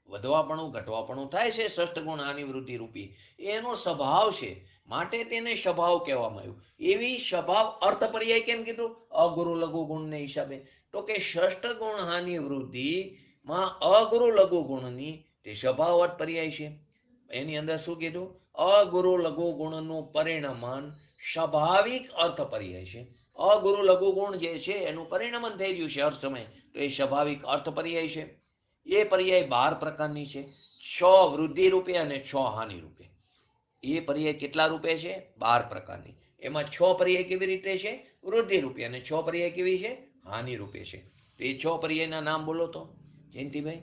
Speaker 1: વધવાપણું ઘટવાપણું થાય છે. ષષ્ઠ ગુણ હાનિ વૃદ્ધિ રૂપી એનો સ્વભાવ છે, માટે તેને સ્વભાવ કહેવામાં આવ્યું. એવી સ્વભાવ અર્થ પર્યાય કેમ કીધું? અગુરુ લઘુ ગુણને હિસાબે. તો કે ષષ્ઠ ગુણ હાનિ વૃદ્ધિ માં અગુરુ લઘુ ગુણની તે સ્વભાવ અર્થ પર્યાય છે. એની અંદર શું કીધું? અગુરુ લઘુ ગુણનું પરિણમન સ્વાભાવિક અર્થ પર્યાય છે. અગુરુ લઘુ ગુણ જે છે એનું પરિણમન થઈ રહ્યું છે હર સમય, તો એ સ્વાભાવિક અર્થ પર્યાય છે. એ પર્યાય 12 પ્રકારની છે. 6 વૃદ્ધિ રૂપે અને 6 હાનિ રૂપે. એ પર્યાય કેટલા રૂપે છે? 12 પ્રકારની. એમાં 6 પર્યાય કેવી રીતે છે? વૃદ્ધિ રૂપે. અને 6 પર્યાય કેવી છે? હાનિ રૂપે છે. તો એ 6 પર્યાયના નામ બોલો તો જયંતિભાઈ.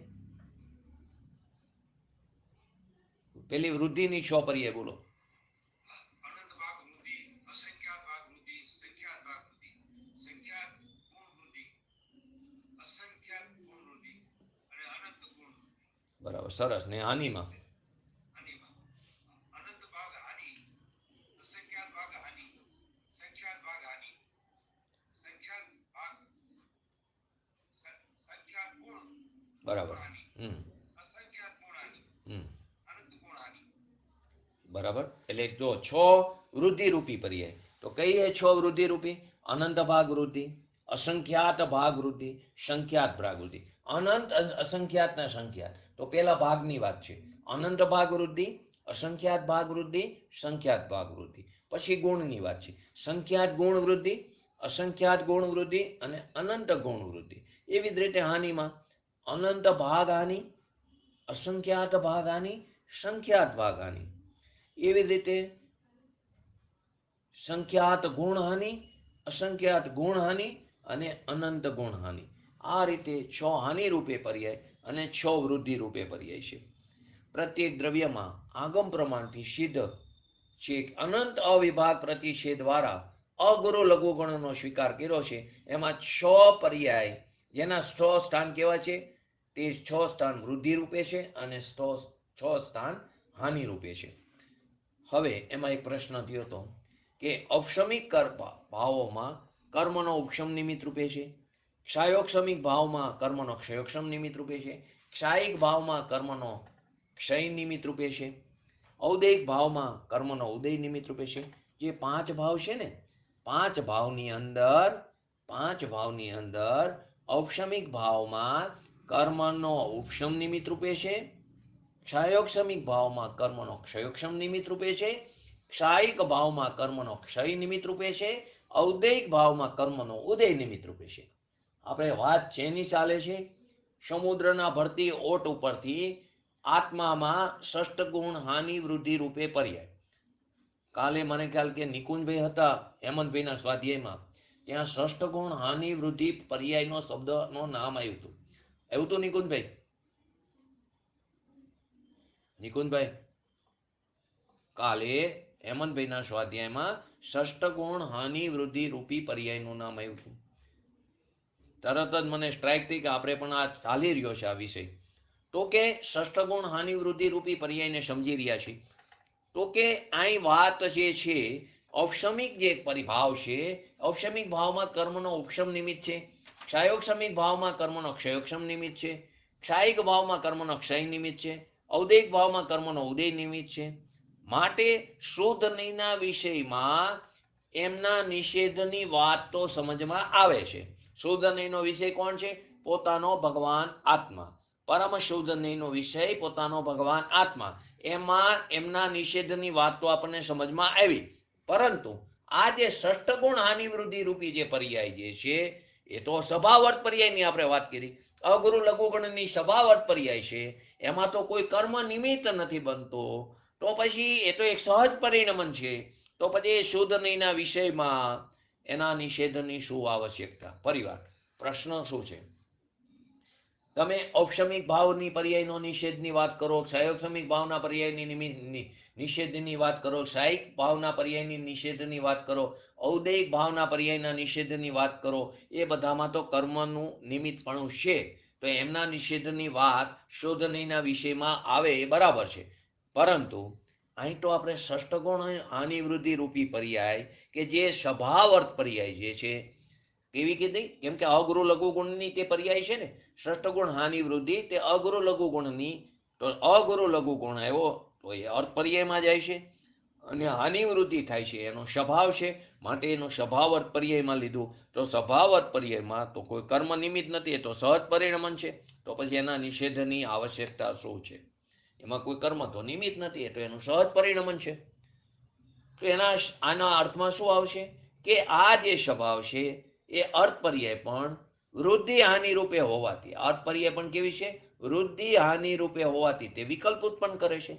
Speaker 1: પેલી વૃદ્ધિની 6 પર્યાય બોલો. બરાબર, સરસ. ને હાનિમાં? બરાબર. બરાબર. એટલે જો 6 વૃદ્ધિ રૂપી પર્યાય. તો કઈ એ 6 વૃદ્ધિ રૂપી? અનંત ભાગ વૃદ્ધિ, અસંખ્યાત ભાગ વૃદ્ધિ, સંખ્યાત ભાગ વૃદ્ધિ. અનંત, અસંખ્યાત ને સંખ્યાત. તો પેલા ભાગની વાત છે. અનંત ભાગ વૃદ્ધિ, અસંખ્યાત ભાગ વૃદ્ધિ, સંખ્યાત ભાગ વૃદ્ધિ. પછી ગુણની વાત છે. સંખ્યાત ગુણ વૃદ્ધિ, અસંખ્યાત ગુણ વૃદ્ધિ અને અનંત ગુણ વૃદ્ધિ. એવી જ રીતે હાનિમાં અનંત ભાગ હાનિ, અસંખ્યાત ભાગ હાનિ, સંખ્યાત ભાગ હાનિ. એવી જ રીતે સંખ્યાત ગુણ હાનિ, અસંખ્યાત ગુણ હાનિ અને અનંત ગુણ હાનિ. આ રીતે 6 હાનિ રૂપે પર્યાય અને 6 વૃદ્ધિ રૂપે પર્યાય છે. પ્રત્યેક દ્રવ્યમાં આગમ પ્રમાણથી સિદ્ધ છે અનંત અવિભાગ પ્રતિષેધ દ્વારા અગુરુ લઘુ ગણનો સ્વીકાર કર્યો છે. એમાં 6 પર્યાય જેના 6 સ્થાન કેવા છે? તે 6 સ્થાન વૃદ્ધિ રૂપે છે અને 6 સ્થાન હાનિ રૂપે છે. હવે એમાં એક પ્રશ્ન થયો હતો કે ઔપશમિક ભાવોમાં કર્મનો ઉપશમ નિમિત્ત રૂપે છે, ક્ષાયોક્ષમિક ભાવમાં કર્મનો ક્ષયોક્ષમ નિમિત્ત રૂપે છે, ક્ષાયિક ભાવમાં કર્મનો ક્ષય નિમિત્ત રૂપે છે, ઔદયિક ભાવમાં કર્મનો ઉદય નિમિત્ત રૂપે છે. જે 5 ભાવ છે ને, 5 ભાવની અંદર ઔપશમિક ભાવમાં કર્મનો ઉપશમ નિમિત્ત રૂપે છે, ક્ષાયોક્ષમિક ભાવમાં કર્મનો ક્ષયોક્ષમ નિમિત્ત રૂપે છે, ક્ષાયિક ભાવમાં કર્મનો ક્ષય નિમિત્ત રૂપે છે, ઔદયિક ભાવમાં કર્મનો ઉદય નિમિત્ત રૂપે છે. આપણે વાત જેની ચાલે છે? સમુદ્રના ભરતી ઓટ ઉપરથી આત્મામાં ષષ્ઠ ગુણ હાનિ વૃદ્ધિ રૂપે પર્યાય. કાલે મને ખ્યાલ કે નિકુંજભાઈ હતા હેમંતભાઈના સ્વાધ્યાયમાં, ત્યાં ષષ્ઠ ગુણ હાનિ વૃદ્ધિ પર્યાયનો શબ્દનો નામ આવ્યું હતું. એવું તો નિકુંજભાઈ? નિકુંજભાઈ, કાલે હેમંતભાઈના સ્વાધ્યાયમાં ષષ્ઠ ગુણ હાનિ વૃદ્ધિ રૂપી પર્યાયનું નામ આવ્યું હતું. તરત જ મને સ્ટ્રાઇક થઈ કે આપણે પણ આ ચાલી રહ્યો છે આ વિષય. તો તો કે ષષ્ઠગુણ હાનિ વૃદ્ધિ રૂપી પર્યાયને સમજી રહ્યા છીએ. તો કે અહીં વાત જે છે ઔપશમિક જે પરિભાવ છે, ઔપશમિક ભાવમાં કર્મનો ઉપશમ નિમિત્ત છે, ક્ષાયોક્ષમિક ભાવમાં કર્મનો ક્ષયોક્ષમ નિમિત્ત છે, ક્ષાયિક ભાવમાં કર્મનો ક્ષય નિમિત્ત છે, ઔદૈિક ભાવમાં કર્મનો ઉદય નિમિત્ત છે. માટે શુદ્ધ નહીંના વિષયમાં એમના નિષેધની વાત તો સમજમાં આવે છે. શુદ્ધ નહીંનો વિષય કોણ છે? પોતાનો ભગવાન આત્મા. પરમ શુદ્ધ નહીંનો વિષય પોતાનો ભગવાન આત્મા. એમાં એમના નિષેધની વાત તો આપણને સમજમાં આવી. પરંતુ આ જે ષષ્ઠગુણ હાનિ વૃદ્ધિ રૂપી જે પર્યાય જે છે એ તો સ્વભાવર્થ પર્યાયની આપણે વાત કરી. અગુરુ લઘુગુણની સ્વભાવર્થ પર્યાય છે. એમાં તો કોઈ કર્મ નિમિત્ત નથી બનતો. તો પછી એ તો એક સહજ પરિણમન છે. તો પછી શુદ્ધ નહીંના વિષયમાં એના નિષેધની શું આવશ્યકતા? પરિવાર પ્રશ્ન શું છે? તમે ઔપશમિક ભાવની પર્યાયનો નિષેધની વાત કરો, ક્ષયોક્ષમિક ભાવના પર્યાયની નિષેધની વાત કરો, ક્ષાયિક ભાવના પર્યાયની નિષેધની વાત કરો, ઔદૈિક ભાવના પર્યાયના નિષેધની વાત કરો. એ બધામાં તો કર્મનું નિમિત્તપણું છે. તો એમના નિષેધની વાત શુદ્ધ નહીંના વિષયમાં આવે એ બરાબર છે. પરંતુ અહીં તો આપણે ષષ્ઠગુણ હાનિ વૃદ્ધિ રૂપી પર્યાય કે જે સ્વભાવ અર્થ પર્યાય જે છે કેવી કીધી? કેમ કે અગુરુ લઘુ ગુણની તે પર્યાય છે ને ષષ્ઠગુણ હાનિ વૃદ્ધિ, તે અગુરુ લઘુ ગુણની. તો અગુરુ લઘુ ગુણ આવ્યો તો એ અર્થ પર્યાયમાં જાય છે અને હાનિ વૃદ્ધિ થાય છે એનો સ્વભાવ છે. માટે એનો સ્વભાવ અર્થ પર્યાયમાં લીધું. તો સ્વભાવ અર્થ પર્યાયમાં તો કોઈ કર્મ નિમિત્ત નથી, એ તો સહજ પરિણમન છે. તો પછી એના નિષેધની આવશ્યકતા શું છે? એમાં કોઈ કર્મ તો નિમિત્ત નથી, એ તો એનું સહજ પરિણમન છે. તો આના અર્થમાં શું આવશે કે આ જે સ્વભાવ છે એ અર્થ પર્યાય પણ વૃદ્ધિ હાનિ રૂપે હોવાથી, અર્થ પર્યાય પણ કેવી છે? વૃદ્ધિ હાનિ રૂપે હોવાથી તે વિકલ્પ ઉત્પન્ન કરે છે.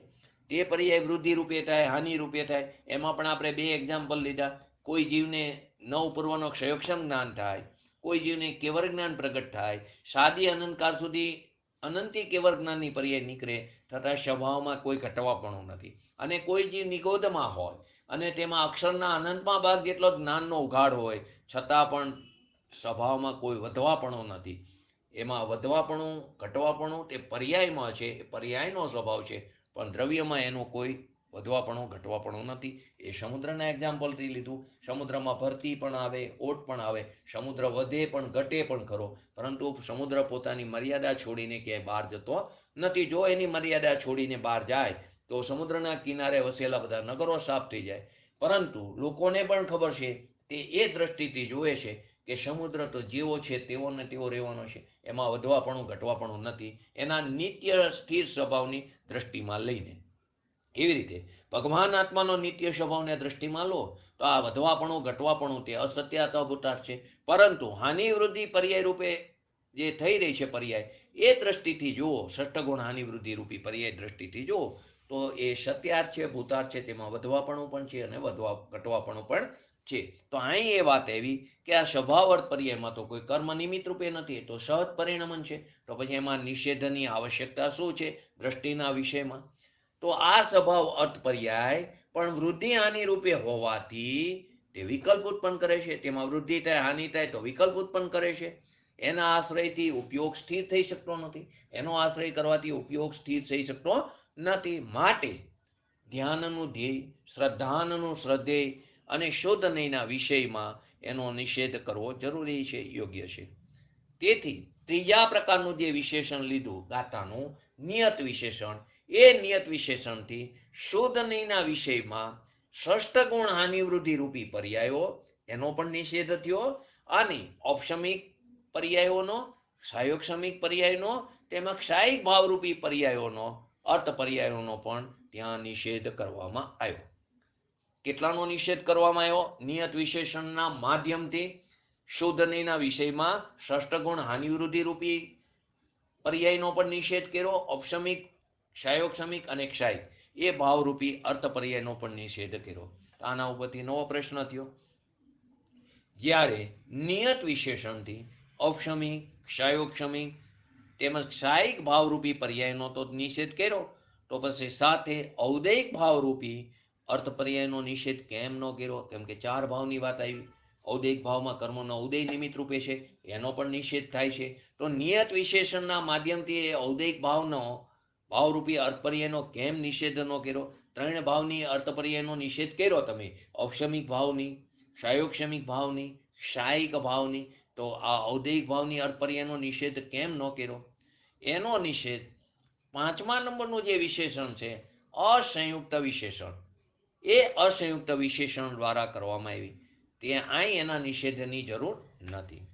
Speaker 1: તે પર્યાય વૃદ્ધિ રૂપે થાય, હાનિ રૂપે થાય. એમાં પણ આપણે બે એક્ઝામ્પલ લીધા. કોઈ જીવને નવ પૂર્વનો ક્ષયોક્ષમ જ્ઞાન થાય, કોઈ જીવને કેવર જ્ઞાન પ્રગટ થાય, સાદી અનંતકાળ સુધી અનંતી કેવર જ્ઞાનની પર્યાય નીકળે તથા સ્વભાવમાં કોઈ ઘટવાપણું નથી. અને કોઈ જીવ નિગોદમાં હોય અને તેમાં અક્ષરના અનંતમાં ભાગ જેટલો જ્ઞાનનો ઉઘાડ હોય છતાં પણ સ્વભાવમાં કોઈ વધવાપણું નથી. એમાં વધવાપણું ઘટવાપણું તે પર્યાયમાં છે, એ પર્યાયનો સ્વભાવ છે. પણ દ્રવ્યમાં એનું કોઈ વધવાપણું ઘટવાપણું નથી. એ સમુદ્રના એક્ઝામ્પલથી લીધું. સમુદ્રમાં ભરતી પણ આવે, ઓટ પણ આવે. સમુદ્ર વધે પણ ઘટે પણ ખરો, પરંતુ સમુદ્ર પોતાની મર્યાદા છોડીને ક્યાંય બહાર જતો નથી. જો એની મર્યાદા છોડીને બહાર જાય તો સમુદ્રના કિનારે વસેલા બધા નગરો સાફ થઈ જાય. પરંતુ લોકોને પણ ખબર છે, તે એ દ્રષ્ટિથી જોવે છે કે સમુદ્ર તો જેવો છે તેવો ને તેવો રહેવાનો છે, એમાં વધવાપણું ઘટવાપણું નથી, એના નિત્ય સ્થિર સ્વભાવની દ્રષ્ટિમાં લઈને. એવી રીતે ભગવાન આત્માનો નિત્ય સ્વભાવને દ્રષ્ટિમાં લો તો આ વધવાપણું ઘટવાપણું તે અસત્યાત અભૂતાર્થ છે. પરંતુ હાનિ વૃદ્ધિ પર્યાય રૂપે જે થઈ રહી છે પર્યાય, એ દ્રષ્ટિથી જુઓ, ષષ્ઠગુણ હાનિ વૃદ્ધિ રૂપી પર્યાય દ્રષ્ટિથી જુઓ તો એ સત્યાર્થ છે, ભૂતાર્થ છે. તેમાં વધવાપણું પણ છે અને ઘટવાપણું પણ છે. તો અહીં એ વાત આવી કે આ સ્વભાવ અર્થ પર્યાયમાં તો કોઈ કર્મ નિમિત્ત રૂપે નથી, તો સહજ પરિણમન છે. તો પછી એમાં નિષેધની આવશ્યકતા શું છે દ્રષ્ટિના વિષયમાં? તો આ સ્વભાવ અર્થ પર્યાય પણ વૃદ્ધિ હાનિ રૂપે હોવાથી તે વિકલ્પ ઉત્પન્ન કરે છે. તેમાં વૃદ્ધિ થાય, હાનિ થાય તો વિકલ્પ ઉત્પન્ન કરે છે. એના આશ્રયથી ઉપયોગ સ્થિર થઈ શકતો નથી. એનો આશ્રય કરવાથી ઉપયોગ સ્થિર થઈ શકતો નથી. માટે ધ્યાનનું ધ્યેય, શ્રદ્ધાનનું શ્રદ્ધેય અને શુદ્ધ નહીંના વિષયમાં એનો નિષેધ કરવો જરૂરી છે, યોગ્ય છે. તેથી ત્રીજા પ્રકારનું જે વિશેષણ લીધું ગાથાનું નિયત વિશેષણ, એ નિયત વિશેષણથી શુદ્ધ નહીંના વિષયમાં ષષ્ઠ ગુણ હાનિ વૃદ્ધિ રૂપી પર્યાયો એનો પણ નિષેધ થયો અને ઔપશમિક પર્યાયોનો, ક્ષાયોક્ષમિક પર્યાયનો તેમજ ક્ષાયિક ભાવરૂપી પર્યાયોનો, અર્થ પર્યાયોનો પણ ત્યાં નિષેધ કરવામાં આવ્યો. કેટલાનો નિષેધ કરવામાં આવ્યો? નિયત વિશેષણના માધ્યમથી શુદ્ધ નહીંના વિષયમાં ષષ્ઠ ગુણ હાનિ વૃદ્ધિ રૂપી પર્યાયનો પણ નિષેધ કર્યો. ઔપશમિક, ક્ષાયોક્ષમિક અને ક્ષાયિક એ ભાવરૂપી અર્થ પર્યાયનો પણ નિષેધ કર્યો. આના ઉપરથી નવો પ્રશ્ન થયો. જ્યારે નિયત વિશેષણથી ઔપશમિક, ક્ષાયોક્ષમિક તેમજ ક્ષાયિક ભાવરૂપી પર્યાયનો તો નિષેધ કર્યો, તો પછી સાથે ઔદૈિક ભાવરૂપી અર્થ પર્યાયનો નિષેધ કેમ ન કર્યો? કેમ કે ચાર ભાવની વાત આવી. ઔદૈહિક ભાવમાં કર્મનો ઉદય નિમિત્ત રૂપે છે, એનો પણ નિષેધ થાય છે. તો નિયત વિશેષણના માધ્યમથી એ ઔદૈહિક ભાવનો ભાવરૂપી અર્થપર્યાયનો કેમ નિષેધ ન કર્યો? ત્રણ ભાવની અર્થપર્યાયનો નિષેધ કર્યો તમે, ઔક્ષમિક ભાવની, સાયોક્ષમિક ભાવની, સાયિક ભાવની. તો આ ઔદૈહિક ભાવની અર્થપર્યાયનો નિષેધ કેમ ન કર્યો? એનો નિષેધ 5મા નંબરનું જે વિશેષણ છે અસંયુક્ત વિશેષણ, એ અસંયુક્ત વિશેષણ દ્વારા કરવામાં આવી. ત્યાં અહીં એના નિષેધની જરૂર નથી.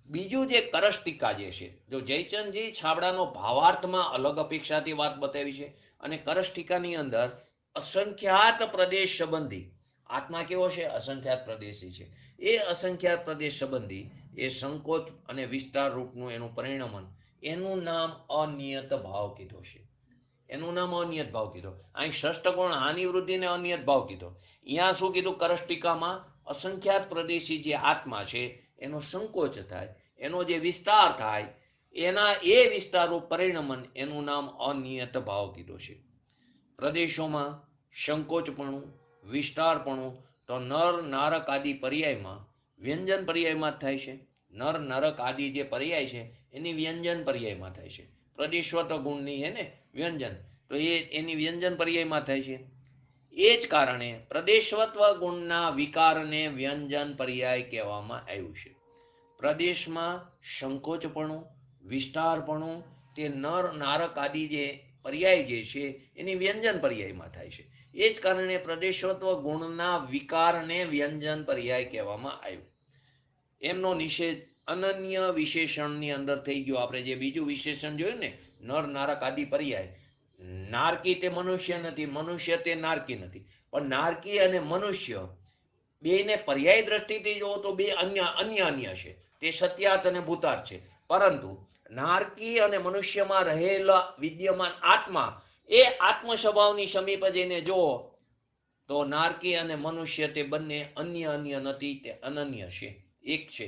Speaker 1: બીજું જે કરષ્ટિકા જે છે, જો જયચંદજી છાબડાનો ભાવાર્થમાં અલગ અપેક્ષાથી વાત બતાવી છે, અને કરષ્ટિકાની અંદર અસંખ્યાત પ્રદેશ સંબંધી આત્મા કેવો છે? અસંખ્યાત પ્રદેશી છે. એ અસંખ્યાત પ્રદેશ સંબંધી એ સંકોચ અને વિસ્તાર રૂપનું એનું પરિણમન, એનું નામ અનિયત ભાવ કીધો છે. એનું નામ અનિયત ભાવ કીધો. અહીં ષષ્ઠકોણ હાનિ વૃદ્ધિને અનિયત ભાવ કીધો. અહીંયા શું કીધું? કરષ્ટિકામાં અસંખ્યાત પ્રદેશી જે આત્મા છે એનો સંકોચ થાય, એનો જે વિસ્તાર થાય, એના એ વિસ્તારનું પરિણમન, એનું નામ અનિયત ભાવ કીધો છે. પ્રદેશોમાં સંકોચપણું, વિસ્તારપણું તો નર નારક આદિ પર્યાયમાં વ્યંજન પર્યાયમાં થાય છે. નર નરક આદિ જે પર્યાય છે એની વ્યંજન પર્યાયમાં થાય છે. પ્રદેશવત ગુણની હે ને વ્યંજન, તો એ એની વ્યંજન પર્યાયમાં થાય છે. એ જ કારણે પ્રદેશવત્વ ગુણના વિકારને વ્યંજન પર્યાય કહેવામાં આવ્યું છે. પ્રદેશમાં સંકોચપણું, વિસ્તારપણું તે નર નારક આદિ જે પર્યાય જે છે એની વ્યંજન પર્યાયમાં થાય છે. એ જ કારણે પ્રદેશવત્વ ગુણના વિકારને વ્યંજન પર્યાય કહેવામાં આવ્યું. એમનો નિષેધ અનન્ય વિશેષણની અંદર થઈ ગયો. આપણે જે બીજું વિશેષણ જોયું ને, નર નારક આદિ પર્યાય, નારકી તે મનુષ્ય નથી, મનુષ્ય તે નારકી નથી, પણ નારકી અને મનુષ્ય બેને પર્યાય દ્રષ્ટિથી જોવો તો બે અન્ય છે. તે સત્યાર્થ અને ભૂતાર્થ છે. પરંતુ નારકી અને મનુષ્યમાં રહેલા વિદ્યમાન આત્મા, એ આત્મ સ્વભાવની સમીપે જઈને જુઓ તો નારકી અને મનુષ્ય તે બંને અન્ય નથી, તે અનન્ય છે, એક છે.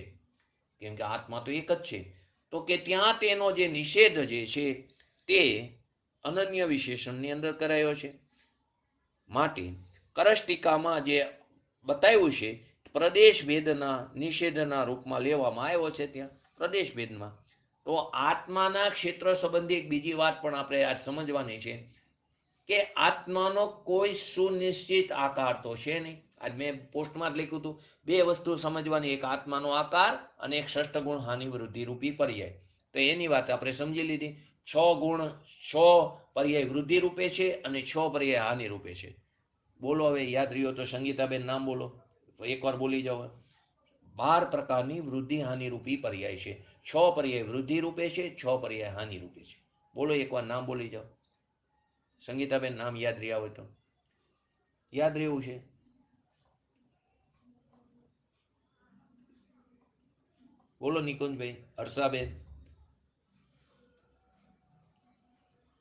Speaker 1: કેમ કે આત્મા તો એક જ છે. તો કે ત્યાં તેનો જે નિષેધ જે છે તે અનન્ય વિશેષણની અંદર કરાયો છે. માટે કરષ્ટિકામાં જે બતાવ્યું છે પ્રદેશ ભેદના નિષેધના રૂપમાં લેવામાં આવ્યો છે. ત્યાં પ્રદેશ ભેદમાં તો આત્માના ક્ષેત્ર સંબંધી એક બીજી વાત પણ આપણે આજ સમજવાની છે કે આત્માનો કોઈ સુનિશ્ચિત આકાર તો છે નહીં. આજ મેં પોસ્ટમાં જ લખ્યું હતું, બે વસ્તુ સમજવાની, એક આત્માનો આકાર અને એક ષષ્ઠ ગુણ હાનિ વૃદ્ધિ રૂપી પર્યાય. તો એની વાત આપણે સમજી લીધી. 6 ગુણ 6 પર્યાય વૃદ્ધિ રૂપે છે અને 6 પર્યાય હાનિ રૂપે છે. બોલો હવે, યાદ રહ્યો તો સંગીતાબેન નામ બોલો, એકવાર બોલી જાઓ. 12 પ્રકારની વૃદ્ધિ હાનિ રૂપી પર્યાય છે. 6 પર્યાય વૃદ્ધિ રૂપે છે, 6 પર્યાય હાનિ રૂપે છે. બોલો, એકવાર નામ બોલી જાઓ. સંગીતાબેન નામ યાદ રહ્યા હોય તો. યાદ રહેવું છે. બોલો નિકુંજભાઈ, હર્ષાબેન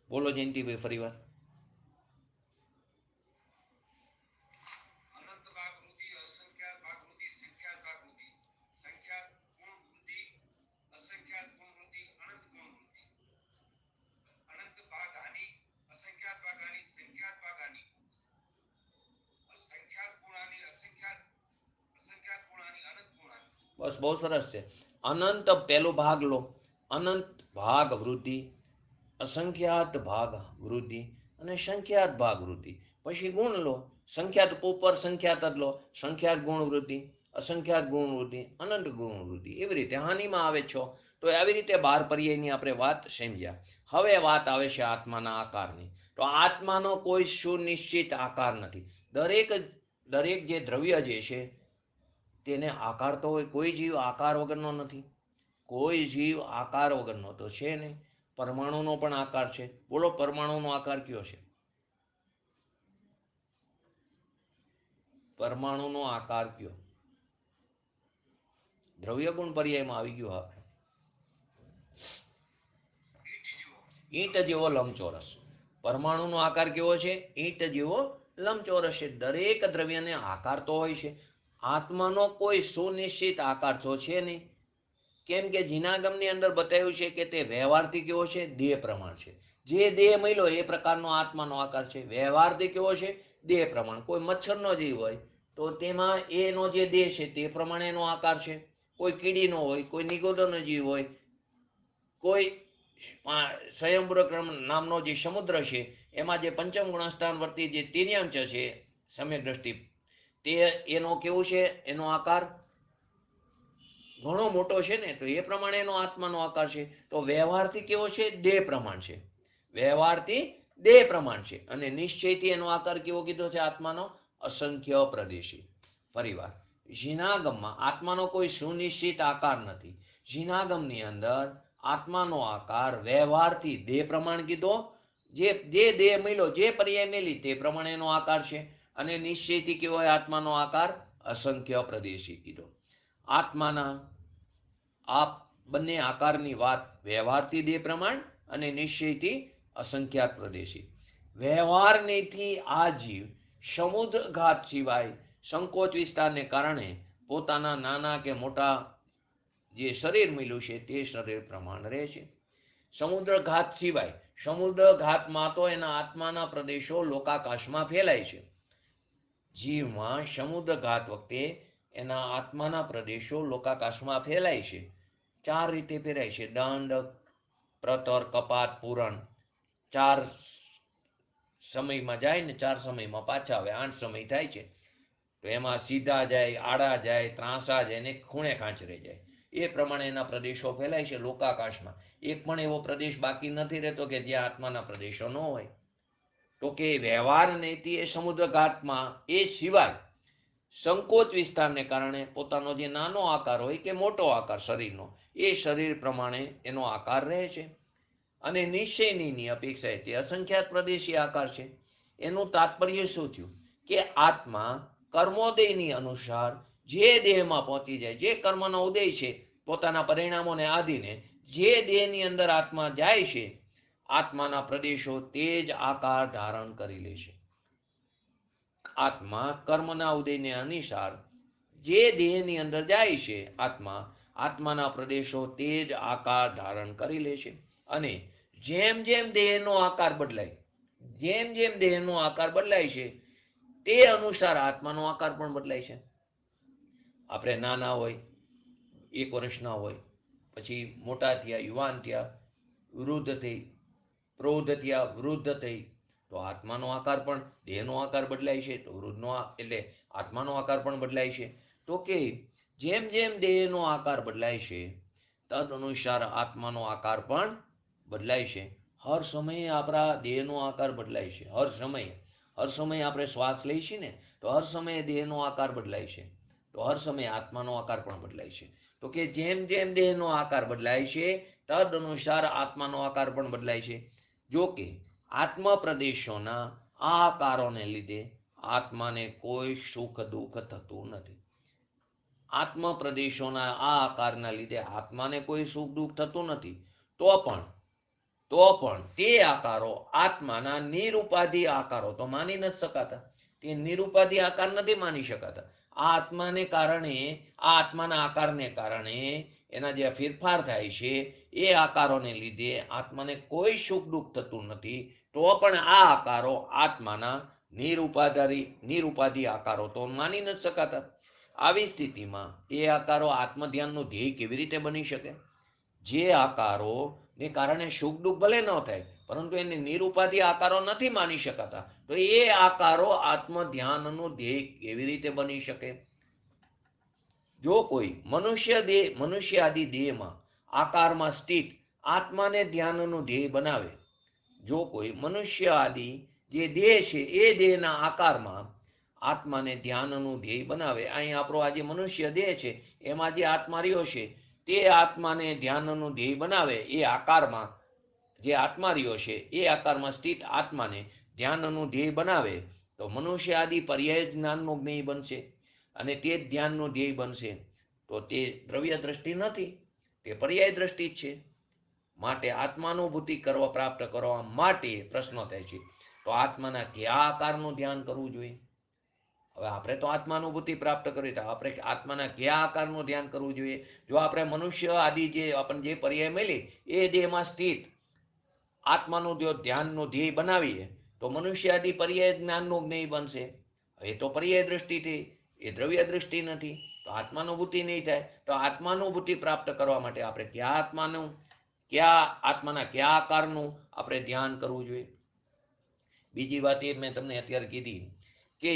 Speaker 1: બોલો, જયંતિભાઈ ફરીવાર. બસ, બહુ સરસ છે. અનંત પહેલો ભાગ લો, અનંત ભાગ વૃદ્ધિ, અસંખ્યાત ભાગ વૃદ્ધિ અને સંખ્યાત ભાગ વૃદ્ધિ. પછી ગુણ લો, સંખ્યાત ઉપર સંખ્યાત જ લો, સંખ્યાત ગુણ વૃદ્ધિ, અસંખ્યાત ગુણ વૃદ્ધિ, અનંત ગુણ વૃદ્ધિ. એવી રીતે હાનિમાં આવે છો. તો આવી રીતે 12 પર્યાયની આપણે વાત સમજ્યા. હવે વાત આવે છે આત્માના આકારની. તો આત્માનો કોઈ સુનિશ્ચિત આકાર નથી. દરેક જે દ્રવ્ય જે છે તેને આકાર તો હોય. કોઈ જીવ આકાર વગરનો નથી. કોઈ જીવ આકાર વગરનો તો છે નહીં. પરમાણુનો પણ આકાર છે. બોલો, પરમાણુનો આકાર કયો છે? પરમાણુનો આકાર કયો? દ્રવ્ય ગુણ પર્યાયમાં આવી ગયો. આપણે ઈંટ જેવો લંબચોરસ. પરમાણુનો આકાર કેવો છે? ઈંટ જેવો લંબચોરસ છે. દરેક દ્રવ્યને આકાર તો હોય છે. આત્માનો કોઈ સુનિશ્ચિત આકાર તો છે નહીં. કેમ કે જીનાગમની અંદર બતાવ્યું છે કે તે વ્યવહારથી કેવો છે? દેહ પ્રમાણ છે. જે દેહ મળ્યો એ પ્રકારનો આત્માનો આકાર છે. વ્યવહારથી કેવો છે? દેહ પ્રમાણ. કોઈ મચ્છરનો જીવ હોય તો તેમાં એનો જે દેહ છે તે પ્રમાણેનો આકાર છે. કોઈ કીડીનો હોય, કોઈ નિગોદનો જીવ હોય, કોઈ સ્વયંભૂ નામનો જે સમુદ્ર છે એમાં જે પંચમ ગુણસ્થાન વર્તી જે તિર્યાંચ છે સમ્યક દ્રષ્ટિ, તે એનો કેવું છે, એનો આકાર ઘણો મોટો છે ને, તો એ પ્રમાણે એનો આત્માનો આકાર છે. તો વ્યવહારથી કેવો છે, દેહ પ્રમાણ છે. વ્યવહારથી દેહ પ્રમાણ છે. અને નિશ્ચયથી એનો આકાર કેવો કીધો છે આત્માનો, અસંખ્ય પ્રદેશી. ફરીવાર, જીનાગમમાં આત્માનો કોઈ સુનિશ્ચિત આકાર નથી. જીનાગમની અંદર આત્માનો આકાર વ્યવહારથી દેહ પ્રમાણ કીધો, જે દેહ મળ્યો, જે પર્યાય મેલી તે પ્રમાણે એનો આકાર છે. અને નિશ્ચયથી કેવો હોય આત્માનો આકાર, અસંખ્ય પ્રદેશી કીધો. આત્માના આ બંને આકારની વાત વ્યવહારથી દેહ પ્રમાણ અને નિશ્ચયથી અસંખ્યાત પ્રદેશી. વ્યવહારનેથી આ જીવ સમુદ્રઘાત સિવાય સંકોચ વિસ્તારને કારણે પોતાના નાના કે મોટા જે શરીર મળ્યું છે તે શરીર પ્રમાણ રહે છે. સમુદ્રઘાત સિવાય, સમુદ્રઘાતમાં તો એના આત્માના પ્રદેશો લોકાકાશમાં ફેલાય છે. જીવમાં સમુદ્રઘાત વખતે એના આત્માના પ્રદેશો લોકાકાશમાં ફેલાય છે. 4 રીતે ફેરાય છે: દંડ, પ્રતર, કપાત, પૂરણ. 4 સમયમાં જાય ને 4 સમયમાં પાછા આવે, 8 સમય થાય છે. તો એમાં સીધા જાય, આડા જાય, ત્રાંસા જાય ને ખૂણે ખાંચરે જાય. એ પ્રમાણે એના પ્રદેશો ફેલાય છે લોકાકાશમાં. એક પણ એવો પ્રદેશ બાકી નથી રહેતો કે જ્યાં આત્માના પ્રદેશો ન હોય. તો કે વ્યવહાર નીતિ એ સમુદ્રઘાતમાં એ સિવાય સંકોચ વિસ્તારને કારણે પોતાનો જે નાનો આકાર હોય કે મોટો આકાર શરીરનો, એ શરીર પ્રમાણે એનો આકાર રહે છે. અને નિશ્ચયની અપેક્ષાએ તે અસંખ્યાત પ્રદેશી આકાર છે. એનું તાત્પર્ય શું થયું કે આત્મા કર્મોદયની અનુસાર જે દેહમાં પહોંચી જાય, જે કર્મનો ઉદય છે પોતાના પરિણામોને આધીને જે દેહની અંદર આત્મા જાય છે, આત્માના પ્રદેશો તે જ આકાર ધારણ કરી લે છે. આત્મા કર્મના ઉદયને અનુસાર જે દેહની અંદર જાય છે આત્માના પ્રદેશો તે જ આકાર ધારણ કરી લે છે. અને જેમ જેમ દેહનો આકાર બદલાય, જેમ જેમ દેહનો આકાર બદલાય છે તે અનુસાર આત્માનો આકાર પણ બદલાય છે. આપણે નાના હોય, 1 વર્ષના હોય, પછી મોટા થયા, યુવાન થયા, વૃદ્ધ થઈ, પ્રૌઢ થયા, વૃદ્ધ થઈ, તો આત્માનો આકાર પણ, દેહનો આકાર બદલાય છે તો વૃદ્ધનો એટલે આત્માનો આકાર પણ બદલાય છે. તો કે જેમ જેમ દેહનો આકાર બદલાય છે તદ અનુસાર આત્માનો આકાર પણ બદલાય છે. હર સમયે આપણા દેહનો આકાર બદલાય છે. હર સમયે આપણે શ્વાસ લઈએ છીએ ને, તો હર સમયે દેહનો આકાર બદલાય છે. તો હર સમયે આત્માનો આકાર પણ બદલાય છે. તો કે જેમ જેમ દેહનો આકાર બદલાય છે તદ અનુસાર આત્માનો આકાર પણ બદલાય છે. જો કે આત્મ પ્રદેશોના આ આકારોને લીધે આત્માને કોઈ સુખ દુઃખ થતું નથી. આત્મ પ્રદેશોના આ આકારના લીધે આત્માને કોઈ સુખ દુઃખ થતું નથી. તો પણ તે આકારો આત્માના નિરુપાધિ આકારો તો માની નથી શકાતા. તે નિરુપાધિ આકાર નથી માની શકાતા. આ આત્માને કારણે, આ આત્માના આકારને કારણે એના જે ફેરફાર થાય છે એ આકારોને લીધે આત્માને કોઈ સુખ દુઃખ થતું નથી. તો પણ આ આકારો આત્માના નિરુપાધિ આકારો તો માની નથી શકાતા. આવી સ્થિતિમાં એ આકારો આત્મધ્યાનનું ધ્યેય કેવી રીતે બની શકે? જે આકારો ને કારણે સુખ દુઃખ ભલે ન થાય પરંતુ એને નિરુપાધિ આકારો નથી માની શકાતા, તો એ આકારો આત્મ ધ્યાનનું ધ્યેય કેવી રીતે બની શકે? જો કોઈ મનુષ્ય આદિ દેહમાં આકારમાં સ્થિત આત્માને ધ્યાનનું ધ્યેય બનાવે, જો કોઈ મનુષ્ય આદિ જે દેહ છે એ દેહના આકારમાં આત્માને ધ્યાનનું ધ્યેય બનાવે, અહીં આપણો આ જે મનુષ્ય દેહ છે એમાં જે આત્મા રહ્યો છે તે આત્માને ધ્યાનનું ધ્યેય બનાવે, એ આકારમાં જે આત્મા રહ્યો છે એ આકારમાં સ્થિત આત્માને ધ્યાનનું ધ્યેય બનાવે, તો મનુષ્ય આદિ પર્યાય જ્ઞાનનું જ્ઞેય બનશે અને તે જ ધ્યાનનું ધ્યેય બનશે. તો તે દ્રવ્ય દ્રષ્ટિ નથી, તે પર્યાય દ્રષ્ટિ જ છે. માટે આત્માનુભૂતિ પ્રાપ્ત કરવા માટે પ્રશ્ન થાય છે, તો આત્માના કયા આકારનું ધ્યાન કરવું જોઈએ? હવે આપણે તો આત્માનુભૂતિ પ્રાપ્ત કરવી, તો આપણે આત્માના કયા આકારનું ધ્યાન કરવું જોઈએ? જો આપણે મનુષ્ય આદિ જે આપણને જે પર્યાય મળી એ દેહમાં સ્થિત આત્માનું જો ધ્યાનનું ધ્યેય બનાવીએ તો મનુષ્ય આદિ પર્યાય જ્ઞાનનું જ્ઞેય બનશે. એ તો પર્યાય દ્રષ્ટિથી એ દ્રવ્ય દૃષ્ટિ નથી, તો આત્માનુભૂતિ નહીં થાય. તો આત્માનુભૂતિ પ્રાપ્ત કરવા માટે આપણે કયા આત્માના કયા આકારનું આપણે ધ્યાન કરવું જોઈએ. બીજી વાત એ મેં તમને અત્યારે કીધી કે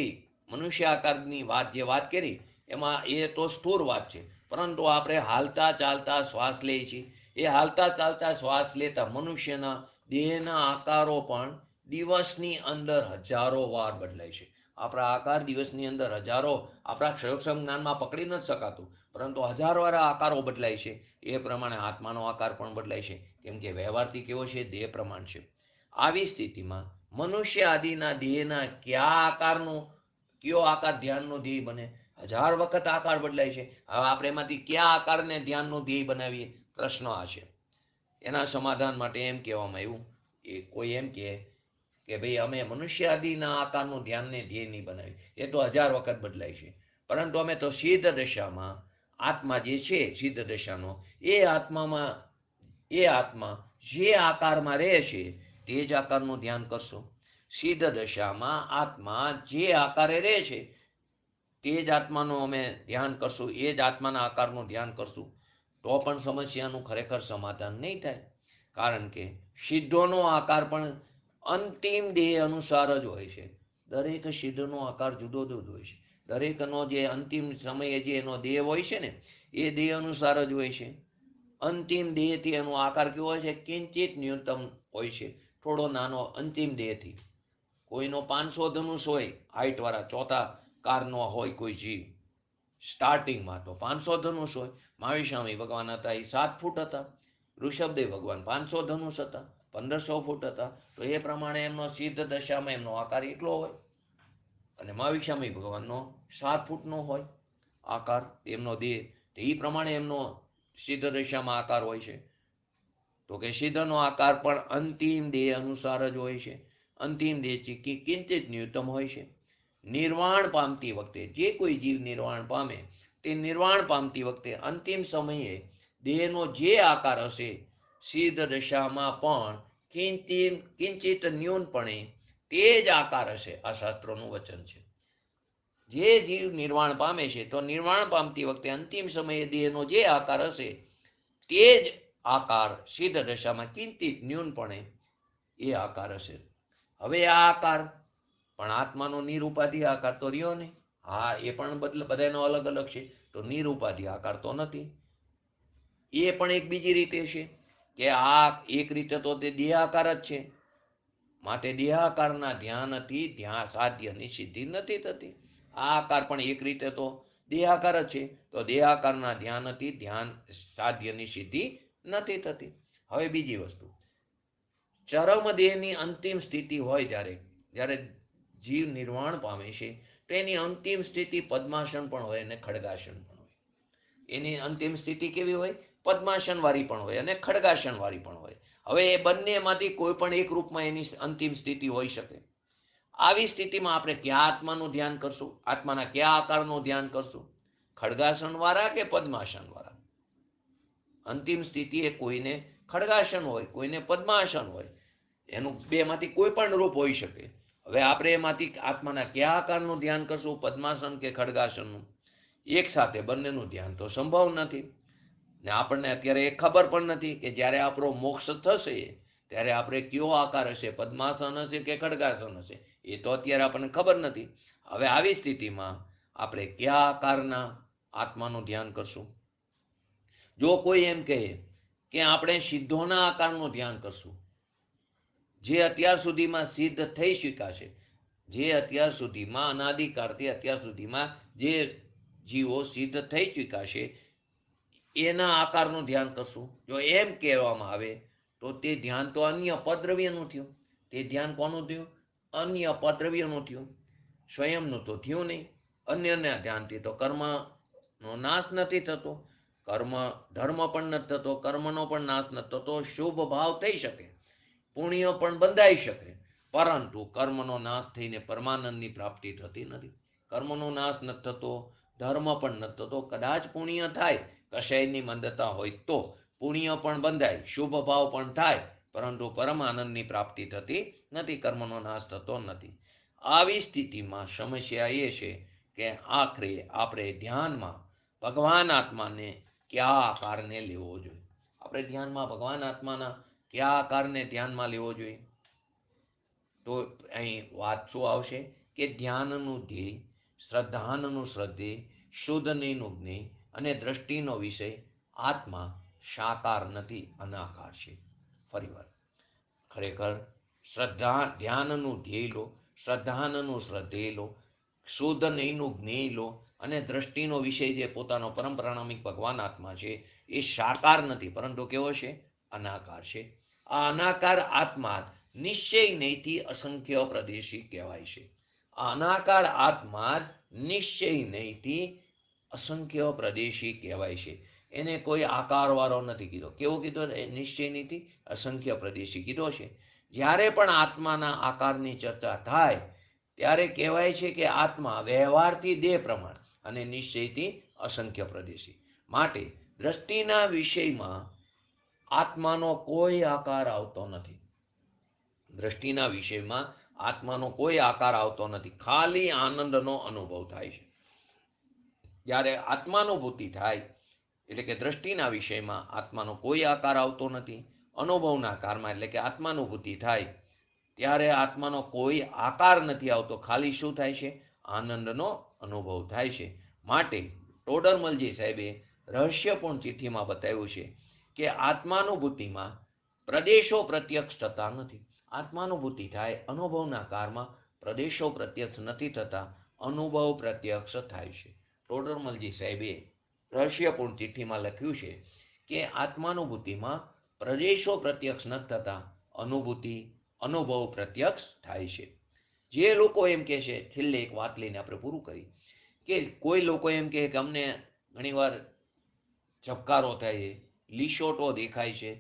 Speaker 1: મનુષ્ય આકારની વાત કરી એમાં એ તો સ્થૂળ વાત છે, પરંતુ આપણે હાલતા ચાલતા શ્વાસ લઈએ છીએ. એ હાલતા ચાલતા શ્વાસ લેતા મનુષ્યના દેહના આકારો પણ દિવસની અંદર હજારો વાર બદલાય છે. આપણા આકાર દિવસની અંદર હજારો, આપણા ક્ષયોક્ષમ જ્ઞાનમાં પકડી નથી શકાતું, પરંતુ હજારો વાર આકારો બદલાય છે. એ પ્રમાણે આત્માનો આકાર પણ બદલાય છે, કેમ કે વ્યવહારથી કેવો છે, દેહ પ્રમાણ છે. આવી સ્થિતિમાં મનુષ્ય આદિના દેહના કયો આકાર ધ્યાનનો ધ્યેય બને? 1000 વખત આકાર બદલાય છે. હવે આપણે એમાંથી કયા આકારને ધ્યાનનો ધ્યેય બનાવીએ? પ્રશ્ન આ છે. એના સમાધાન માટે એમ કહેવામાં આવ્યું, કોઈ એમ કે ભાઈ અમે મનુષ્ય આદિના આકારનું ધ્યાનને ધ્યેય નહીં બનાવી, એ તો 1000 વખત બદલાય છે, પરંતુ અમે તો સિદ્ધ દશામાં આત્મા જે છે, સિદ્ધ દશાનો એ આત્મા જે આકારમાં રહે છે તે જ આકારનું ધ્યાન કરશો. સિદ્ધ દશામાં આત્મા જે આકારે રહે છે તે જ આત્માનું અમે ધ્યાન કરશું, એ જ આત્માના આકારનું ધ્યાન કરશું. તો પણ સમસ્યાનું ખરેખર સમાધાન નહીં થાય, કારણ કે સિદ્ધોનો આકાર પણ અંતિમ દેહ અનુસાર જ હોય છે. દરેક સિદ્ધનો આકાર જુદો જુદો હોય છે. દરેકનો જે અંતિમ સમયે જે એનો દેહ હોય છે ને, એ દેહ અનુસાર જ હોય છે. અંતિમ દેહથી એનો આકાર કેવો હોય છે? કિંચિત ન્યૂનતમ હોય છે, થોડો નાનો અંતિમ દેહથી. કોઈનો 500 ધનુષ હોય, હાઈટ વાળા ચોથા કારનો હોય કોઈ જીવ, સ્ટાર્ટિંગમાં તો 500 ધનુષ હોય. મહાવીર સ્વામી ભગવાન હતા એ 7 ફૂટ હતા. ઋષભદેવ ભગવાન 500 ધનુષ હતા, 1500 ફૂટ હતા. તો એ પ્રમાણે એમનો સિદ્ધ દશામાં એમનો આકાર એટલો હોય, અને મહાવીર સ્વામી ભગવાનનો 7 ફૂટનો હોય આકાર, એમનો દેહ. તો એ પ્રમાણે એમનો સિદ્ધ દશામાં આકાર હોય છે. તો કે સિદ્ધનો આકાર પણ અંતિમ દેહ અનુસાર જ હોય છે. અંતિમ દેહથી કિંચિત ન્યૂનતમ હોય છે. નિર્વાણ પામતી વખતે, જે કોઈ જીવ નિર્વાણ પામે, તે નિર્વાણ પામતી વખતે અંતિમ સમયે દેહનો જે આકાર હશે, સિદ્ધ દશામાં પણ કિંચિત ન્યૂનપણે તે જ આકાર હશે. આ શાસ્ત્રોનું વચન છે. જે જીવ નિર્વાણ પામે છે, તો નિર્વાણ પામતી વખતે અંતિમ સમયે દેહનો જે આકાર હશે તે જ આકાર સિદ્ધ દશામાં કિંચિત ન્યૂનપણે એ આકાર હશે. હવે આ આકાર પણ આત્માનો નિરુપાધિ આકાર તો રહ્યો નહીં. હા, એ પણ બધાનો અલગ અલગ છે, તો નિરુપાધિ આકાર તો નથી. એ પણ એક બીજી રીતે છે કે આ એક રીતે તો તે દેહાકાર જ છે, માટે દેહાકારના ધ્યાનથી સાધ્યની સિદ્ધિ નથી થતી. આ આકાર પણ એક રીતે તો દેહાકાર જ છે, તો દેહાકારના ધ્યાનથી સાધ્યની સિદ્ધિ નથી થતી. હવે બીજી વસ્તુ, ચરમ દેહની અંતિમ સ્થિતિ હોય, જ્યારે જીવ નિર્વાણ પામે છે, તો એની અંતિમ સ્થિતિ પદ્માસન પણ હોય અને ખડગાસન પણ હોય. એની અંતિમ સ્થિતિ કેવી હોય? પદ્માસન વાળી પણ હોય અને ખડગાસન વાળી પણ હોય. હવે એ બંનેમાંથી કોઈ પણ એક રૂપમાં એની અંતિમ સ્થિતિ હોઈ શકે. આવી સ્થિતિમાં આપણે કયા આત્માનું ધ્યાન કરશું? આત્માના કયા આકારનું ધ્યાન કરશું? ખડગાસન વાળા કે પદ્માસન વાળા? અંતિમ સ્થિતિ એ કોઈને ખડગાસન હોય, કોઈને પદ્માસન હોય. એનું બેમાંથી કોઈ પણ રૂપ હોઈ શકે. હવે આપણે એમાંથી આત્માના કયા આકારનું ધ્યાન કરશું, પદ્માસન કે ખડગાસનનું? એક સાથે બંનેનું ધ્યાન તો સંભવ નથી. ને આપણને અત્યારે એ ખબર પણ નથી કે જ્યારે આપણો મોક્ષ થશે ત્યારે આપણે કયો આકાર હશે, પદ્માસન હશે કે ખડગાસન હશે, એ તો અત્યારે આપણને ખબર નથી. હવે આવી સ્થિતિમાં આપણે કયા આકારના આત્માનું ધ્યાન કરશું? જો કોઈ એમ કહે કે આપણે સિદ્ધોના આકારનું ધ્યાન કરશું, જે અત્યાર સુધીમાં સિદ્ધ થઈ શકાશે, જે અત્યાર સુધીમાં અનાદિકાળથી અત્યાર સુધીમાં જે જીવો સિદ્ધ થઈ ચૂક્યા છે, એના આકારનું ધ્યાન કરશું. જો એમ કહેવામાં આવે તો તે ધ્યાન તો અન્ય પદ્રવ્યનું થયું. તે ધ્યાન કોનું થયું? અન્ય પદ્રવ્યનું થયું. સ્વયંનું તો થયું નહીં. અન્યના ધ્યાનથી તો કર્મનો નાશ નથી થતો, ધર્મ પણ નથી થતો, કર્મનો પણ નાશ નથી થતો. શુભ ભાવ થઈ શકે, પુણ્ય પણ બંધાઈ શકે, પરંતુ કર્મનો નાશ થઈને પરમાનંદની પ્રાપ્તિ થતી નથી. કર્મનો નાશ નથી થતો, ધર્મ પણ નથી થતો. કદાચ પુણ્ય થાય, કશાયની મંદતા હોય તો પુણ્ય પણ બંધાય, શુભ ભાવ પણ થાય, પરંતુ પરમાનંદની પ્રાપ્તિ થતી નથી, કર્મનો નાશ થતો નથી. આવી સ્થિતિમાં સમસ્યા એ છે કે આખરે આપણે ધ્યાનમાં ભગવાન આત્માને કયા આકારને લેવો જોઈએ? આપણે ધ્યાનમાં ભગવાન આત્માના કયા આકારને ધ્યાનમાં લેવો જોઈએ? તો અહીં વાત શું આવશે કે ધ્યાનનું ધ્યેય, શ્રદ્ધાનનું શ્રદ્ધેય, શુદ્ધનીનું જ્ઞેય અને દ્રષ્ટિનો વિષય આત્મા સાકાર નથી, અનાકાર છે. ફરીવાર, ખરેખર શ્રદ્ધા ધ્યાનનું ધ્યેય લો, શ્રદ્ધાનનું શ્રદ્ધેય લો, શુદ્ધનીનું જ્ઞેય લો અને દ્રષ્ટિનો વિષય જે પોતાનો પરમ પ્રાણામિક ભગવાન આત્મા છે એ સાકાર નથી, પરંતુ કેવો છે? અનાકાર છે. આ અનાકાર આત્મા નિશ્ચય નહીંથી અસંખ્ય પ્રદેશી કહેવાય છે. આ અનાકાર આત્મા નિશ્ચય નહીંથી અસંખ્ય પ્રદેશી કહેવાય છે. એને કોઈ આકારવાળો નથી કીધો. કેવો કીધો? નિશ્ચય નહીંથી અસંખ્ય પ્રદેશી કીધો છે. જ્યારે પણ આત્માના આકારની ચર્ચા થાય ત્યારે કહેવાય છે કે આત્મા વ્યવહારથી દેહ પ્રમાણ અને નિશ્ચયથી અસંખ્ય પ્રદેશી. માટે દ્રષ્ટિના વિષયમાં આત્માનો કોઈ આકાર આવતો નથી. દ્રષ્ટિના વિષયમાં આત્માનો કોઈ આકાર આવતો નથી, ખાલી આનંદનો અનુભવ થાય છે. જ્યારે આત્માનુભૂતિ થાય એટલે કે દ્રષ્ટિના વિષયમાં આત્માનો કોઈ આકાર આવતો નથી, અનુભવના કારમાં એટલે કે આત્માનુભૂતિ થાય ત્યારે આત્માનો કોઈ આકાર નથી આવતો, ખાલી શું થાય છે? આનંદનો અનુભવ થાય છે. માટે ટોડરમલજી સાહેબે રહસ્યપૂર્ણ ચિઠ્ઠીમાં બતાવ્યું છે કે આત્માનુભૂતિમાં પ્રદેશો પ્રત્યક્ષ થતા નથી. આત્માનુભૂતિ થાય, અનુભવના કારમાં પ્રદેશો પ્રત્યક્ષ નથી થતા, અનુભવ પ્રત્યક્ષ થાય છે. ટોડરમલજી સાહેબે રહસ્યપૂર્ણ ચિઠ્ઠીમાં લખ્યું છે કે આત્માનુભૂતિમાં પ્રદેશો પ્રત્યક્ષ નથી થતા, અનુભવ પ્રત્યક્ષ થાય છે. જે લોકો એમ કહે છે, છેલ્લે એક વાત લઈને આપણે પૂરું કરી, કે કોઈ લોકો એમ કહે કે અમને ઘણીવાર ઝબકારો થાય છે, લીસોટો દેખાય છે,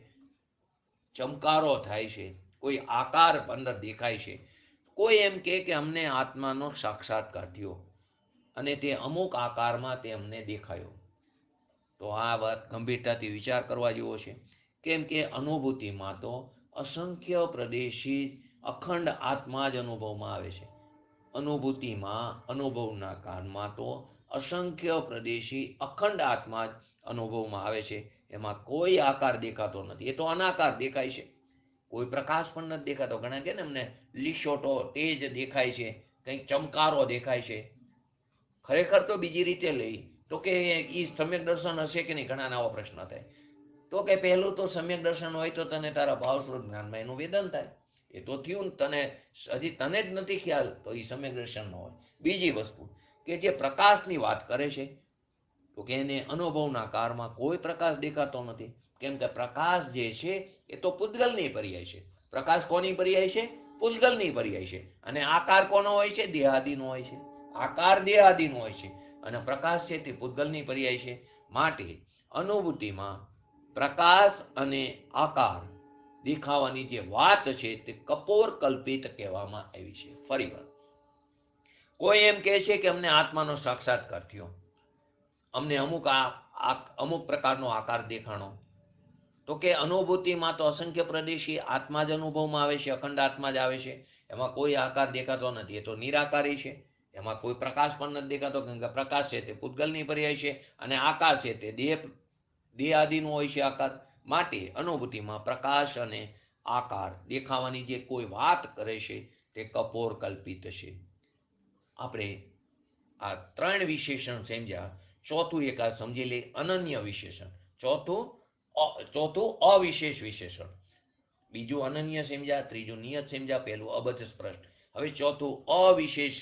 Speaker 1: ચમકારો થાય છે, કોઈ આકાર અંદર દેખાય છે. કોઈ એમ કહે કે અમને આત્માનો સાક્ષાત્કાર થયો અને તે અમુક આકારમાં તે અમને દેખાયો. તો આ વાત ગંભીરતાથી વિચાર કરવા જેવો છે. કેમ કે અનુભૂતિમાં તો અસંખ્ય પ્રદેશી અખંડ આત્મા જ અનુભવમાં આવે છે. અનુભૂતિમાં અનુભવના કાળમાં તો અસંખ્ય પ્રદેશી અખંડ આત્મા જ અનુભવમાં આવે છે. એમાં કોઈ આકાર દેખાતો નથી, એ તો અનાકાર દેખાય છે. કોઈ પ્રકાશ પણ નથી દેખાતો. ઘણા કે ને અમને લીસોટો તેજ દેખાય છે, કંઈક ચમકારો દેખાય છે. ખરેખર તો બીજી રીતે લઈ તો કે એ સમ્યક દર્શન હશે કે નહીં? ઘણા આવો પ્રશ્ન થાય. તો કે પહેલું તો સમ્યક દર્શન હોય તો તને તારા ભાવસ્વરૂપ જ્ઞાનમાં એનું વેદન થાય. એ તો થયું, તને હજી તને જ નથી ખ્યાલ, તો એ સમ્યક દર્શન ન હોય. બીજી વસ્તુ કે જે પ્રકાશની વાત કરે છે તો કે એને અનુભવના કાળમાં કોઈ પ્રકાશ દેખાતો નથી. કેમ કે પ્રકાશ જે છે એ તો પૂતગલની પર્યાય છે. પ્રકાશ કોની પર્યાય છે? પૂતગલની પર્યાય છે. અને આકાર કોનો હોય છે? દેહાદિનો હોય છે. આકાર દેહાદિનો હોય છે અને પ્રકાશ છે તે પૂતગલની પર્યાય છે. માટે અનુભૂતિમાં પ્રકાશ અને આકાર દેખાવાની જે વાત છે તે કપોર કલ્પિત કહેવામાં આવી છે. ફરીવાર, કોઈ એમ કહે છે કે અમને આત્માનો સાક્ષાત્કાર થયો, અમને અમુક પ્રકારનો આકાર દેખાણો, તો કે અનુભૂતિમાં તો અસંખ્ય પ્રદેશી આત્મા જ અનુભવમાં આવે છે, અખંડ આત્મા જ આવે છે. એમાં કોઈ આકાર દેખાતો નથી, એ તો નિરાકારી છે. એમાં કોઈ પ્રકાશ પણ નથી દેખાતો, કેમ કે પ્રકાશ છે તે પૂતગલની પર્યાય છે અને આકાર છે તે દેહ આદિનો હોય છે આકાર. માટે અનુભૂતિમાં પ્રકાશ અને આકાર દેખાવાની જે કોઈ વાત કરે છે તે કપોર કલ્પિત છે. આપણે આ ત્રણ વિશેષણ સમજ્યા. ચોથું એક આ સમજી લે, અનન્ય વિશેષણ. ચોથું અવિશેષ વિશેષણ. બીજું અનન્ય સમજ્યા, ત્રીજું નિયત સમજ્યા, પહેલું અબજ સ્પષ્ટ. હવે ચોથું અવિશેષ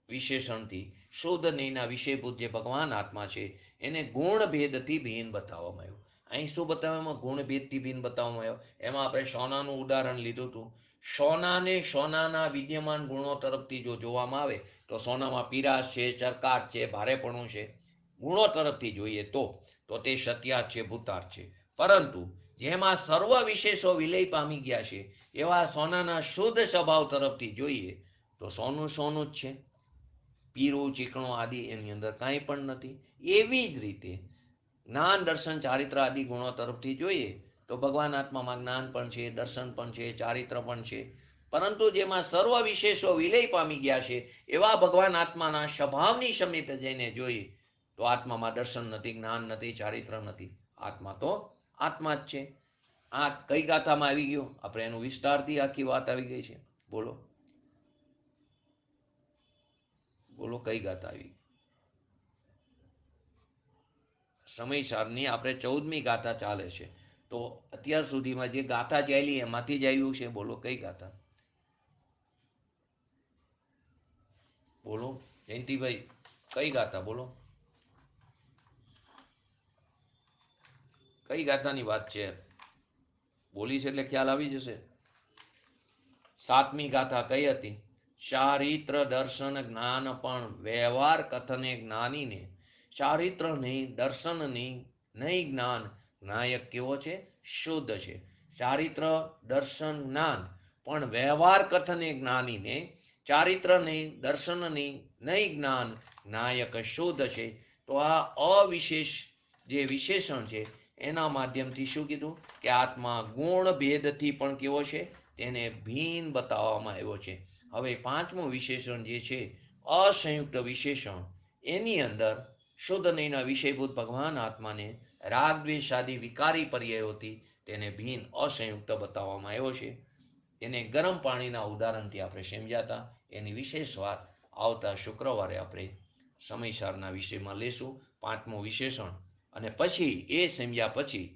Speaker 1: વિશેષણથી શુદ્ધ નહીંના વિષયભૂત જે ભગવાન આત્મા છે એને ગુણ ભેદથી ભિન્ન બતાવવામાં આવ્યું. અહીં શું બતાવવામાં? ગુણ ભેદથી ભિન્ન બતાવવામાં આવ્યો. એમાં આપણે સોનાનું ઉદાહરણ લીધું હતું. સોનાને સોનાના વિદ્યમાન ગુણો તરફથી જો જોવામાં આવે તો સોનામાં પીરાશ છે, ચરકાટ છે, ભારેપણું છે. ગુણો તરફથી જોઈએ તો તે સત્યાર્થ છે, ભૂતાર્થ છે. પરંતુ જેમાં સર્વ વિશેષો વિલય પામી ગયા છે એવા સોનાના શુદ્ધ સ્વભાવ તરફથી જોઈએ તો સોનું સોનું જ છે. પીરું, ચીકણું આદિ એની અંદર કાંઈ પણ નથી. એવી જ રીતે જ્ઞાન, દર્શન, ચારિત્ર આદિ ગુણો તરફથી જોઈએ તો ભગવાન આત્મામાં જ્ઞાન પણ છે, દર્શન પણ છે, ચારિત્ર પણ છે. પરંતુ જેમાં સર્વ વિશેષો વિલય પામી ગયા છે એવા ભગવાન આત્માના સ્વભાવની સમીપે જઈને જોઈએ તો આત્મામાં દર્શન નથી, જ્ઞાન નથી, ચારિત્ર નથી. આત્મા તો આત્મા જ છે. આ કઈ ગાથામાં આવી ગયો? આપણે એનું વિસ્તારથી આખી વાત આવી ગઈ છે. બોલો બોલો, કઈ ગાથા આવી? સમયસારની આપણે 14મી ગાથા ચાલે છે. તો અત્યાર સુધીમાં જે ગાથા ચાલી એમાંથી જ આવ્યું છે. બોલો કઈ ગાથા? બોલો જયંતિભાઈ, કઈ ગાથા? બોલો કઈ ગાથાની વાત છે? બોલીશ એટલે ખ્યાલ આવી જશે. 7મી ગાથા કઈ હતી? ચારિત્ર દર્શન જ્ઞાન પણ વ્યવહાર કથને જ્ઞાનીને. ચારિત્ર નહીં, દર્શન નહીં, નહીં જ્ઞાન. નાયક કેવો છે? શુદ્ધ છે. ચારિત્ર દર્શન જ્ઞાન પણ વ્યવહાર કથને જ્ઞાનીને. ચારિત્ર નહીં, દર્શન નહીં, નહીં જ્ઞાન. નાયક શુદ્ધ છે. તો આ અવિશેષ જે વિશેષણ છે એના માધ્યમથી શું કીધું કે આત્મા ગુણ ભેદથી પણ કેવો છે? તેને ભિન્ન બતાવવામાં આવ્યો છે. હવે 5મું વિશેષણ જે છે અસંયુક્ત વિશેષણ, એની અંદર શુદ્ધ નહીંના વિષયભૂત ભગવાન આત્માને રાગ દ્વેષ આદિ વિકારી પર્યાયોથી તેને ભિન્ન અસંયુક્ત બતાવવામાં આવ્યો છે. એને ગરમ પાણીના ઉદાહરણથી આપણે સમજ્યા હતા. એની વિશેષ વાત આવતા શુક્રવારે આપણે સમયસારના વિષયમાં લેશું. 5મું વિશેષણ અને પછી એ સમજ્યા પછી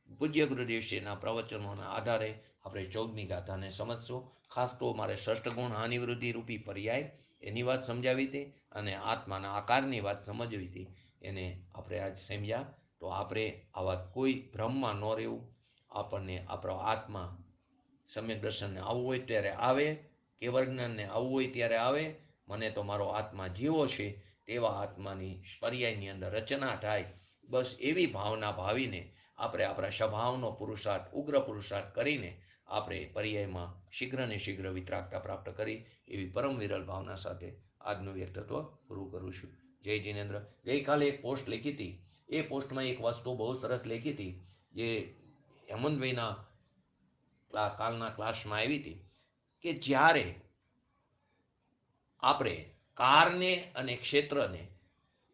Speaker 1: પૂજ્ય ગુરુદેવશ્રીના પ્રવચનોના આધારે આપણે 14મી ગાથાને સમજશું. ખાસ તો મારે ષષ્ઠ ગુણ હાનિવૃદ્ધિ રૂપી પર્યાય એની વાત સમજાવી હતી અને આત્માના આકારની વાત સમજવી હતી. એને આપણે આજ સમજ્યા. તો આપણે આવા કોઈ ભ્રમમાં ન રહેવું. આપણને આપણો આત્મા સમ્યક દર્શનને આવવું હોય ત્યારે આવે, કેવળ જ્ઞાનને આવવું હોય ત્યારે આવે. મને તો મારો આત્મા જેવો છે તેવા આત્માની પર્યાયની અંદર રચના થાય, બસ એવી ભાવના ભાવીને આપણે આપણા સ્વભાવનો પુરુષાર્થ, ઉગ્ર પુરુષાર્થ કરીને આપણે પર્યાયમાં શીઘ્ર ને શીઘ્ર વિતરાગતા પ્રાપ્ત કરી એવી પરમ વિરલ ભાવના સાથે આજનું વ્યક્તિત્વ પૂરું કરું છું. જય જિનેન્દ્ર. ગઈકાલે એક પોસ્ટ લખી હતી. એ પોસ્ટમાં એક વસ્તુ બહુ સરસ લખી હતી જે હેમંતભાઈના કાલના ક્લાસમાં આવી હતી કે જ્યારે આપણે કારને અને ક્ષેત્રને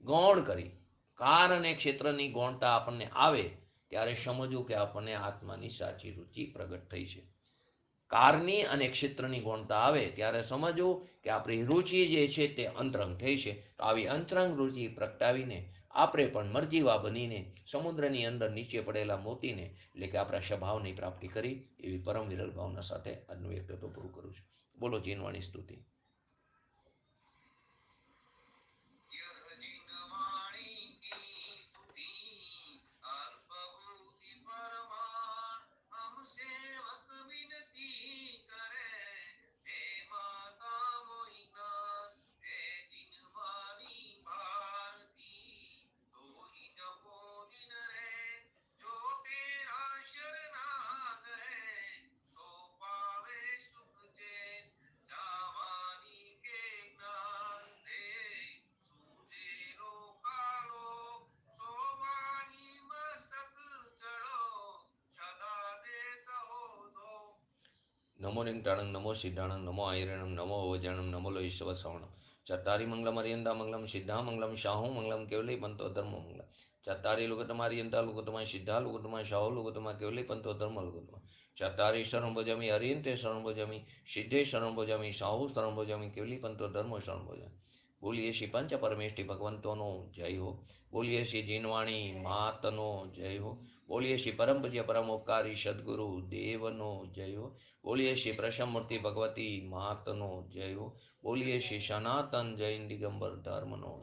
Speaker 1: ગૌણ કરી, કાર અને ક્ષેત્રની ગૌણતા આપણને આવે ત્યારે સમજવું કે આપણને આત્માની સાચી રુચિ પ્રગટ થઈ છે. કારની અને ક્ષેત્રની ગૌણતા આવે ત્યારે સમજવું કે આપણી રુચિ જે છે તે અંતરંગ થઈ છે. તો આવી અંતરંગ રુચિ પ્રગટાવીને આપણે પણ મરજીવા બનીને સમુદ્રની અંદર નીચે પડેલા મોતીને એટલે કે આપણા સ્વભાવની પ્રાપ્તિ કરી એવી પરમ વિરલ ભાવના સાથે આજનું વ્યક્તિત્વ પૂરું કરું છું. બોલો જીનવાણી સ્તુતિ. નમો લિંગટાણંગ નમો સિદ્ધાણંગ નમો આયરણમ નમો ઓજાણમ નમો લોહિષ્વ સવણમ. ચત્તારી મંગલમ અરિયંતા મંગલમ સિદ્ધા મંગલમ શાહુ મંગલમ કેવલી પંતો ધર્મ મંગલમ. ચત્તારી લુગતમા અરિયંતા લુગતમા સિદ્ધા લુગતમા શાહુ લુગતમા કેવલી પંતો ધર્મ લુગતમા. ચત્તારી શરણ ભોજામી અરિયંતે શરણ ભોજામી સિદ્ધે શરણ ભોજામી શાહુ શરણ ભોજામી કેવલી પંતો ધર્મ શરણ ભોજામી. બોલીએ શ્રી પંચ પરમેષ્ઠી ભગવંતોનો જય હો. બોલીએ શ્રી જીનવાણી માતનો જય હો. બોલીએ શ્રી પરમ પૂજ્ય પરમ ઉપકારી સદગુરુ દેવનો જય હો. બોલીએ શ્રી પ્રસમમૂર્તિ ભગવતી માતનો જય હો. બોલીએ શ્રી સનાતન જૈન દિગંબર ધર્મનો